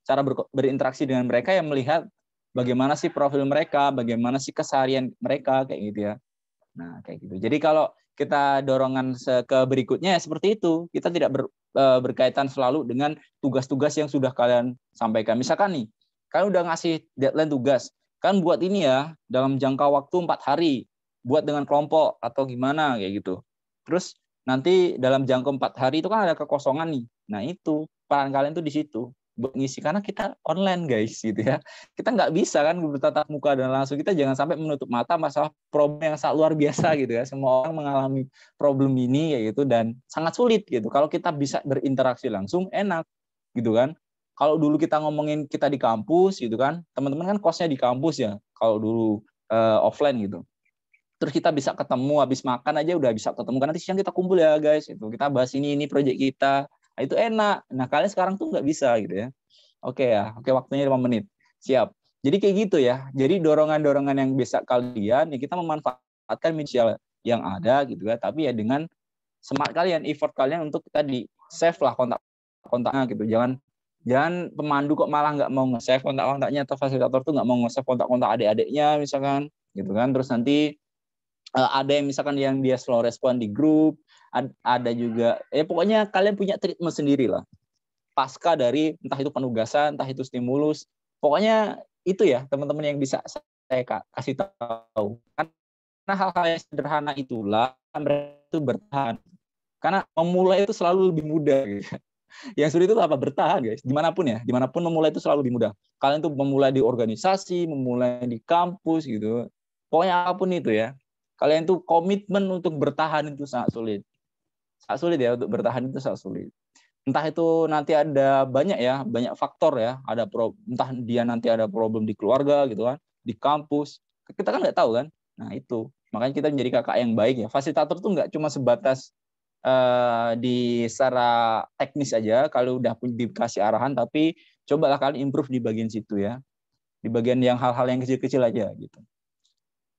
Cara berinteraksi dengan mereka yang melihat bagaimana sih profil mereka, bagaimana sih keseharian mereka kayak gitu ya. Nah, kayak gitu. Jadi kalau kita dorongan ke berikutnya seperti itu, kita tidak berkaitan selalu dengan tugas-tugas yang sudah kalian sampaikan. Misalkan nih, Kalian udah ngasih deadline tugas. Kan buat ini ya dalam jangka waktu 4 hari. Buat dengan kelompok atau gimana kayak gitu. Terus nanti dalam jangka 4 hari itu kan ada kekosongan nih. Nah itu peran kalian tuh di situ buat ngisi, karena kita online guys gitu ya. Kita nggak bisa kan bertatap muka dan langsung. Kita jangan sampai menutup mata masalah problem yang sangat luar biasa gitu ya. Semua orang mengalami problem ini kayak gitu dan sangat sulit gitu. Kalau kita bisa berinteraksi langsung enak gitu kan. Kalau dulu kita ngomongin kita di kampus gitu kan, teman-teman kan kosnya di kampus ya. Kalau dulu offline gitu. Terus kita bisa ketemu habis makan aja udah bisa ketemu, kan nanti siang kita kumpul ya guys, itu kita bahas ini proyek kita. Nah, itu enak. Nah kalian sekarang tuh nggak bisa gitu ya. Oke ya, oke waktunya 5 menit. Siap. Jadi kayak gitu ya. Jadi dorongan-dorongan yang bisa kalian, ya kita memanfaatkan media yang ada gitu ya. Tapi ya dengan smart kalian, effort kalian untuk tadi save lah kontak-kontaknya gitu. Jangan pemandu kok malah nggak mau nge-save kontak-kontaknya, atau fasilitator tuh nggak mau nge-save kontak-kontak adik-adiknya misalkan gitu kan. Terus nanti ada yang misalkan yang dia slow respon di grup, ada juga pokoknya kalian punya treatment sendiri lah pasca dari entah itu penugasan, entah itu stimulus, pokoknya itu ya teman-teman yang bisa saya kasih tahu. Karena hal-hal yang sederhana itulah mereka itu bertahan, karena memulai itu selalu lebih mudah gitu. Yang sulit itu apa? Bertahan guys, dimanapun memulai itu selalu lebih mudah. Kalian tuh memulai di organisasi, memulai di kampus gitu, pokoknya apapun itu ya, kalian tuh komitmen untuk bertahan itu sangat sulit ya, untuk bertahan itu sangat sulit. Entah itu nanti ada banyak faktor ya, entah dia nanti ada problem di keluarga gitu kan, di kampus, kita kan nggak tahu kan. Nah itu makanya kita menjadi kakak yang baik ya. Fasilitator tuh nggak cuma sebatas di secara teknis aja, kalau udah dikasih arahan, tapi cobalah kalian improve di bagian situ ya, di bagian yang hal-hal yang kecil-kecil aja gitu.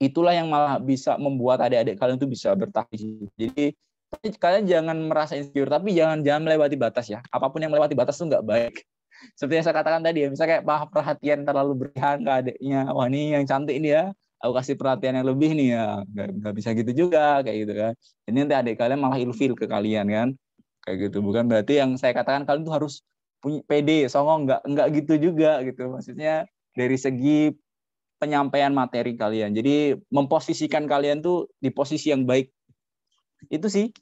Itulah yang malah bisa membuat adik-adik kalian tuh bisa bertahan. Jadi kalian jangan merasa insecure, tapi jangan melewati batas ya. Apapun yang melewati batas itu nggak baik. Seperti yang saya katakan tadi ya, misalnya kayak perhatian terlalu berlebihan ke adiknya. Wah ini yang cantik ini ya, aku kasih perhatian yang lebih nih ya. Nggak bisa gitu juga kayak gitu kan. Ini nanti adik kalian malah ilfil ke kalian kan. Kayak gitu. Bukan berarti yang saya katakan kalian tuh harus punya pede, songong, nggak gitu juga gitu. Maksudnya dari segi penyampaian materi kalian. Jadi memposisikan kalian tuh di posisi yang baik. Itu sih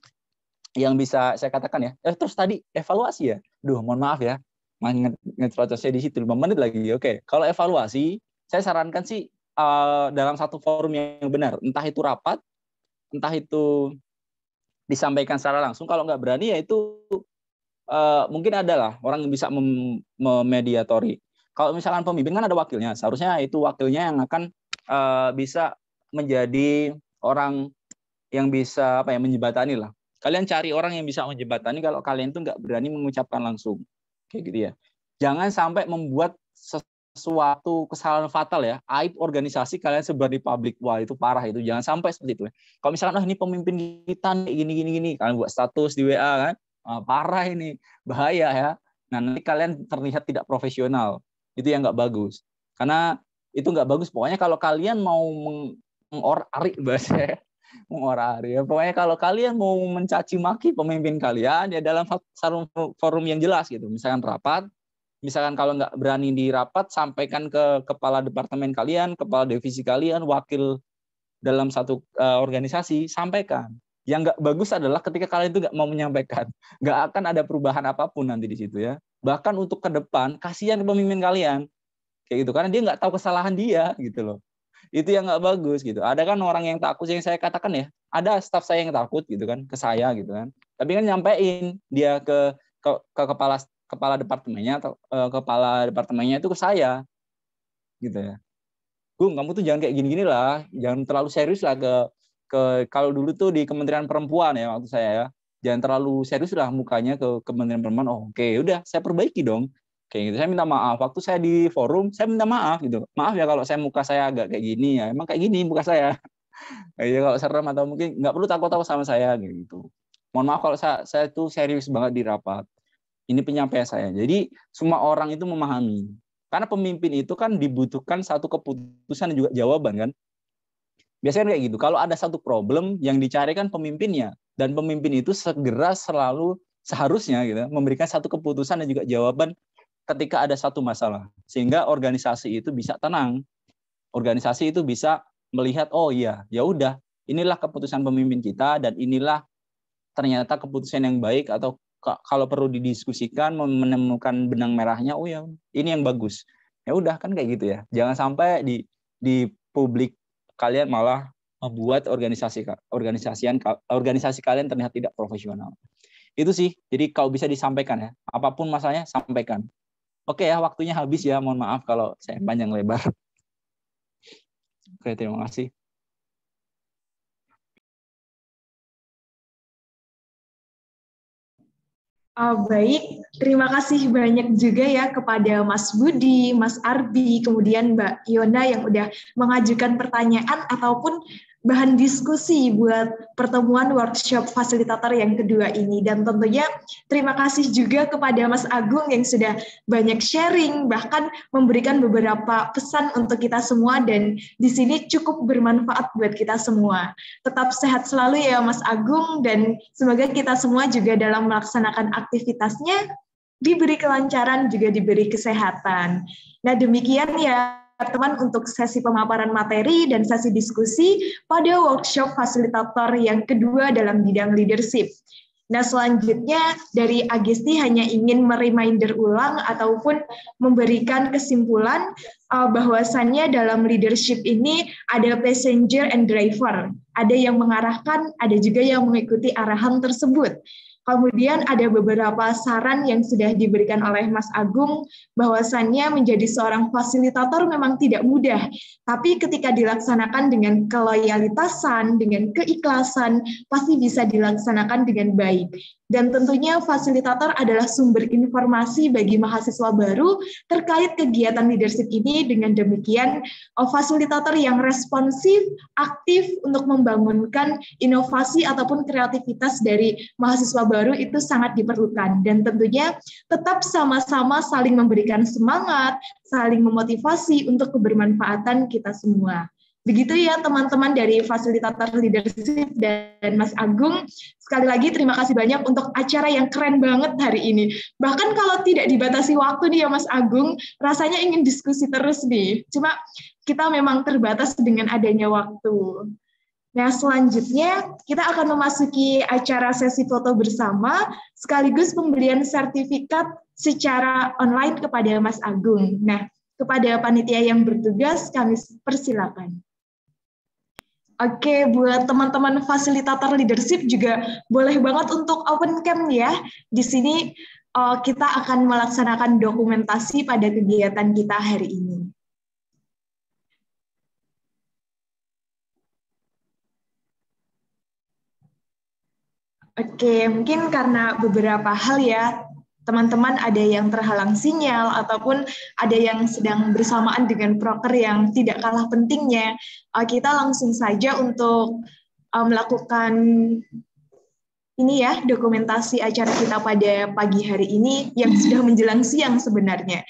yang bisa saya katakan ya. Terus tadi evaluasi ya. Mohon maaf ya. Nge-processnya di situ 5 menit lagi. Oke. Kalau evaluasi, saya sarankan sih dalam satu forum yang benar. Entah itu rapat, entah itu disampaikan secara langsung. Kalau nggak berani ya itu mungkin adalah orang yang bisa memediatori. Kalau misalkan pemimpin kan ada wakilnya, seharusnya itu wakilnya yang akan bisa menjadi orang yang bisa menjembatani lah. Kalian cari orang yang bisa menjembatani kalau kalian tuh nggak berani mengucapkan langsung, kayak gitu ya. Jangan sampai membuat sesuatu kesalahan fatal ya, aib organisasi kalian sebar di publik. Wah itu parah itu, jangan sampai seperti itu. Kalau misalkan ini pemimpin kita gini, kalian buat status di WA kan, parah ini, bahaya ya. Nah nanti kalian terlihat tidak profesional. Itu yang nggak bagus, karena itu nggak bagus. Pokoknya kalau kalian mau mengorak-arik bahasa mengorak-arik ya, pokoknya kalau kalian mau mencaci maki pemimpin kalian ya dalam forum yang jelas gitu. Misalkan rapat, misalkan kalau nggak berani di rapat, sampaikan ke kepala departemen kalian, kepala divisi kalian, wakil dalam satu organisasi, sampaikan. Yang nggak bagus adalah ketika kalian itu nggak mau menyampaikan, nggak akan ada perubahan apapun nanti di situ ya. Bahkan untuk ke depan, kasihan pemimpin kalian, kayak gitu, karena dia nggak tahu kesalahan dia gitu loh. Itu yang nggak bagus gitu. Ada kan orang yang takut, yang saya katakan ya, ada staf saya yang takut gitu kan, ke saya gitu kan. Tapi kan nyampein dia ke kepala departemennya atau kepala departemennya itu ke saya, gitu ya. Gung, kamu tuh jangan kayak gini-gini lah, jangan terlalu serius lah ke kalau dulu tuh di Kementerian Perempuan ya waktu saya ya, jangan terlalu serius lah mukanya ke Kementerian Perempuan. Oh, oke, udah saya perbaiki dong. Kayak gitu. Saya minta maaf. Waktu saya di forum, saya minta maaf gitu. Maaf ya kalau muka saya agak kayak gini ya. Emang kayak gini muka saya. Ya kalau serem atau mungkin nggak perlu takut-takut sama saya gitu. Mohon maaf kalau saya tuh serius banget di rapat. Ini penyampaian saya. Jadi semua orang itu memahami. Karena pemimpin itu kan dibutuhkan satu keputusan dan juga jawaban kan. Biasanya kayak gitu. Kalau ada satu problem yang dicarikan pemimpinnya, dan pemimpin itu segera seharusnya gitu memberikan satu keputusan dan juga jawaban ketika ada satu masalah, sehingga organisasi itu bisa tenang. Organisasi itu bisa melihat, oh iya, ya udah, inilah keputusan pemimpin kita dan inilah ternyata keputusan yang baik, atau kalau perlu didiskusikan menemukan benang merahnya, oh ya ini yang bagus. Ya udah, kan kayak gitu ya. Jangan sampai di publik kalian malah membuat organisasi kalian terlihat tidak profesional. Itu sih. Jadi kalau bisa disampaikan ya, apapun masalahnya sampaikan. Oke ya, waktunya habis ya. Mohon maaf kalau saya panjang lebar. Oke, terima kasih. Baik, terima kasih banyak juga ya kepada Mas Budi, Mas Arbi, kemudian Mbak Yona yang udah mengajukan pertanyaan ataupun bahan diskusi buat pertemuan workshop fasilitator yang kedua ini. Dan tentunya terima kasih juga kepada Mas Agung yang sudah banyak sharing, bahkan memberikan beberapa pesan untuk kita semua, dan di sini cukup bermanfaat buat kita semua. Tetap sehat selalu ya Mas Agung, dan semoga kita semua juga dalam melaksanakan aktivitasnya diberi kelancaran, juga diberi kesehatan. Nah, demikian ya teman untuk sesi pemaparan materi dan sesi diskusi pada workshop fasilitator yang kedua dalam bidang leadership. Nah, selanjutnya dari Agesti hanya ingin mereminder ulang ataupun memberikan kesimpulan bahwasannya dalam leadership ini ada passenger and driver. Ada yang mengarahkan, ada juga yang mengikuti arahan tersebut. Kemudian ada beberapa saran yang sudah diberikan oleh Mas Agung, bahwasannya menjadi seorang fasilitator memang tidak mudah, tapi ketika dilaksanakan dengan keloyalitasan, dengan keikhlasan, pasti bisa dilaksanakan dengan baik. Dan tentunya fasilitator adalah sumber informasi bagi mahasiswa baru terkait kegiatan leadership ini. Dengan demikian, fasilitator yang responsif, aktif untuk membangunkan inovasi ataupun kreativitas dari mahasiswa baru itu sangat diperlukan. Dan tentunya tetap sama-sama saling memberikan semangat, saling memotivasi untuk kebermanfaatan kita semua. Begitu ya teman-teman dari fasilitator leadership dan Mas Agung. Sekali lagi terima kasih banyak untuk acara yang keren banget hari ini. Bahkan kalau tidak dibatasi waktu nih ya Mas Agung, rasanya ingin diskusi terus nih. Cuma kita memang terbatas dengan adanya waktu. Nah, selanjutnya kita akan memasuki acara sesi foto bersama sekaligus pemberian sertifikat secara online kepada Mas Agung. Nah, kepada panitia yang bertugas kami persilakan. Oke, buat teman-teman fasilitator leadership juga boleh banget untuk open cam ya. Di sini kita akan melaksanakan dokumentasi pada kegiatan kita hari ini. Oke, mungkin karena beberapa hal ya, teman-teman ada yang terhalang sinyal ataupun ada yang sedang bersamaan dengan proker yang tidak kalah pentingnya, kita langsung saja untuk melakukan ini ya, dokumentasi acara kita pada pagi hari ini yang sudah menjelang siang sebenarnya.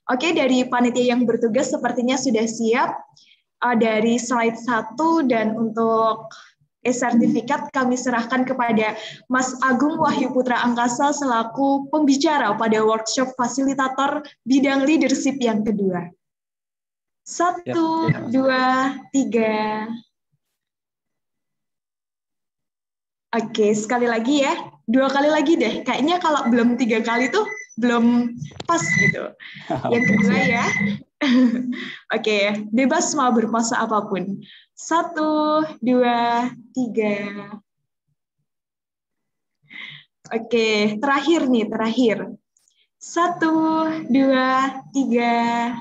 Oke, dari panitia yang bertugas sepertinya sudah siap dari slide 1, dan untuk sertifikat kami serahkan kepada Mas Agung Wahyu Putra Angkasa selaku pembicara pada workshop fasilitator bidang leadership yang kedua. 1, 2, 3. Oke, sekali lagi ya. 2 kali lagi deh. Kayaknya kalau belum 3 kali tuh belum pas gitu. Yang kedua ya. Oke, bebas mau berpose apapun. 1, 2, 3. Oke, terakhir nih, terakhir. 1, 2, 3.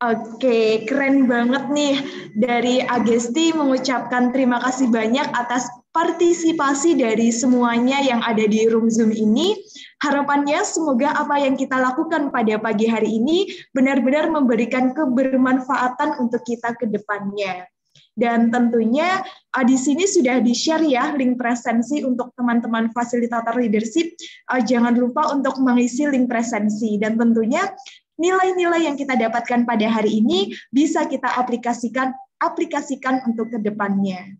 Oke, keren banget nih. Dari Agesti mengucapkan terima kasih banyak atas partisipasi dari semuanya yang ada di room Zoom ini. Harapannya semoga apa yang kita lakukan pada pagi hari ini benar-benar memberikan kebermanfaatan untuk kita ke depannya. Dan tentunya di sini sudah di-share ya link presensi untuk teman-teman fasilitator leadership. Jangan lupa untuk mengisi link presensi, dan tentunya nilai-nilai yang kita dapatkan pada hari ini bisa kita aplikasikan untuk ke depannya.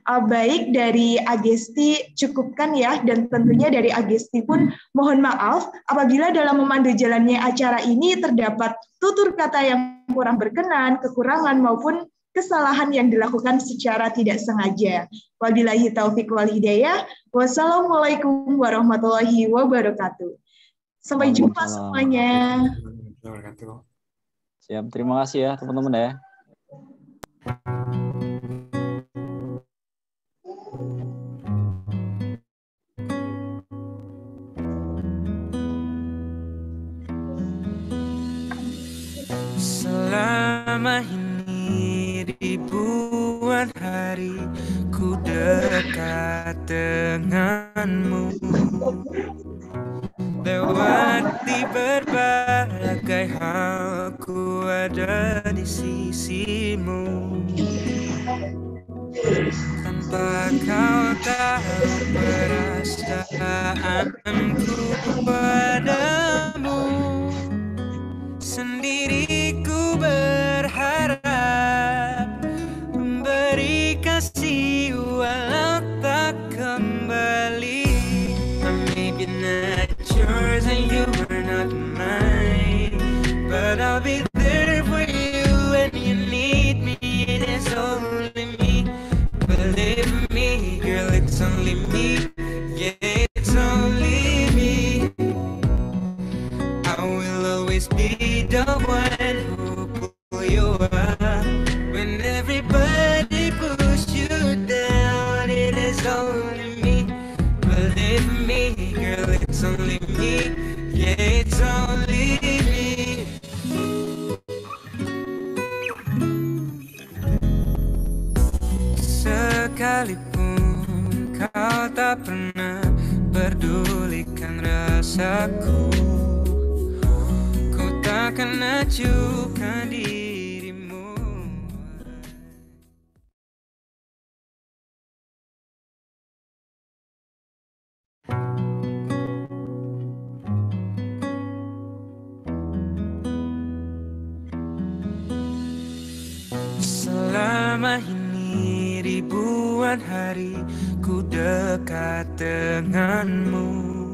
Baik, dari Agesti cukupkan ya, dan tentunya dari Agesti pun mohon maaf apabila dalam memandu jalannya acara ini terdapat tutur kata yang kurang berkenan, kekurangan maupun kesalahan yang dilakukan secara tidak sengaja. Wabillahi taufik wal hidayah. Wassalamualaikum warahmatullahi wabarakatuh. Sampai jumpa semuanya. Siap, terima kasih ya teman-teman ya. Selama ini ribuan hari ku dekat denganmu, lewati berbagai hal ku ada di sisimu. Tanpa kau tahu perasaanku padamu, sendiri ku berharap memberi kasih walau tak kembali. I may be not yours and you are not mine, but I'll be there for you when you need me. It is only me, believe me, girl, it's only me. Yeah, it's only me. I will always be the one who pull you up when everybody push you down. It is only me, believe me, girl, it's only me. Yeah, it's only me. Sekalipun kau tak pernah pedulikan rasaku, ku takkan acuhkan dirimu. Selama ini ribuan hari ku dekat denganmu,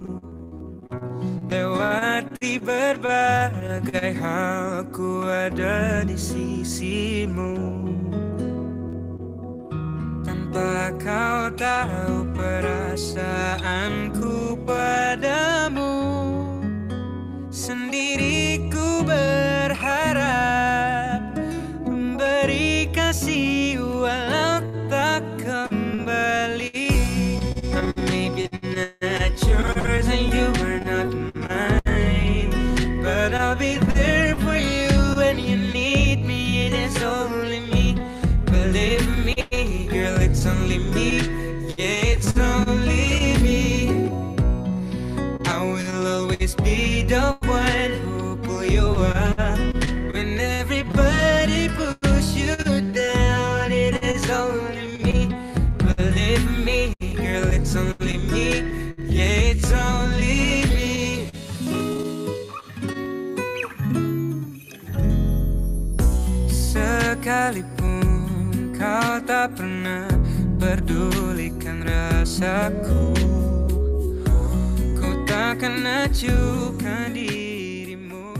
lewati berbagai hal ku ada di sisimu. Tanpa kau tahu perasaanku padamu, sendiri ku berharap memberi kasih walau tak kembali. I may be not yours and you are not mine, but I'll be there for you when you need me. It is only me, believe me, girl, it's only me. Yeah, it's only me. I will always be the one who pull you up when everybody push you down. It is only me, believe me, girl, it's only me. Yeah, it's only me. Sekalipun kau tak pernah pedulikan rasaku, ku takkan acuhkan dirimu.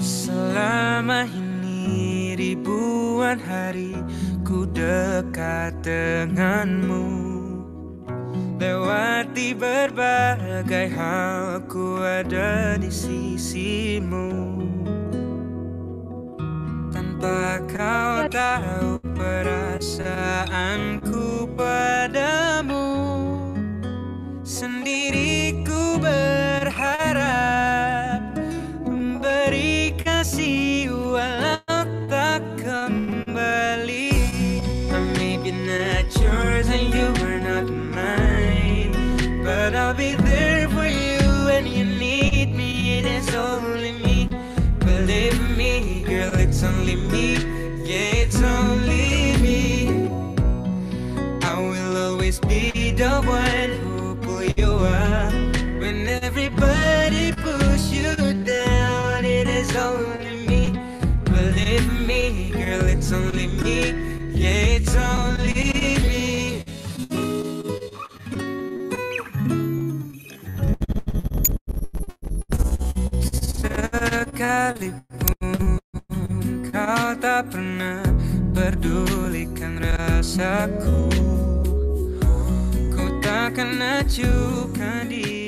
Selama ini ribuan hari ku dekat denganmu, lewati berbagai hal ku ada di sisimu. Tanpa kau tahu perasaanku padamu, sendiri ku berharap memberi kasih walau tak only me, yeah, it's only me. I will always be the one who pull you up when everybody push you down. It is only me, believe me, girl, it's only me, yeah, it's only me. Sekalipun kau tak pernah pedulikan rasaku, ku takkan acuhkan diri.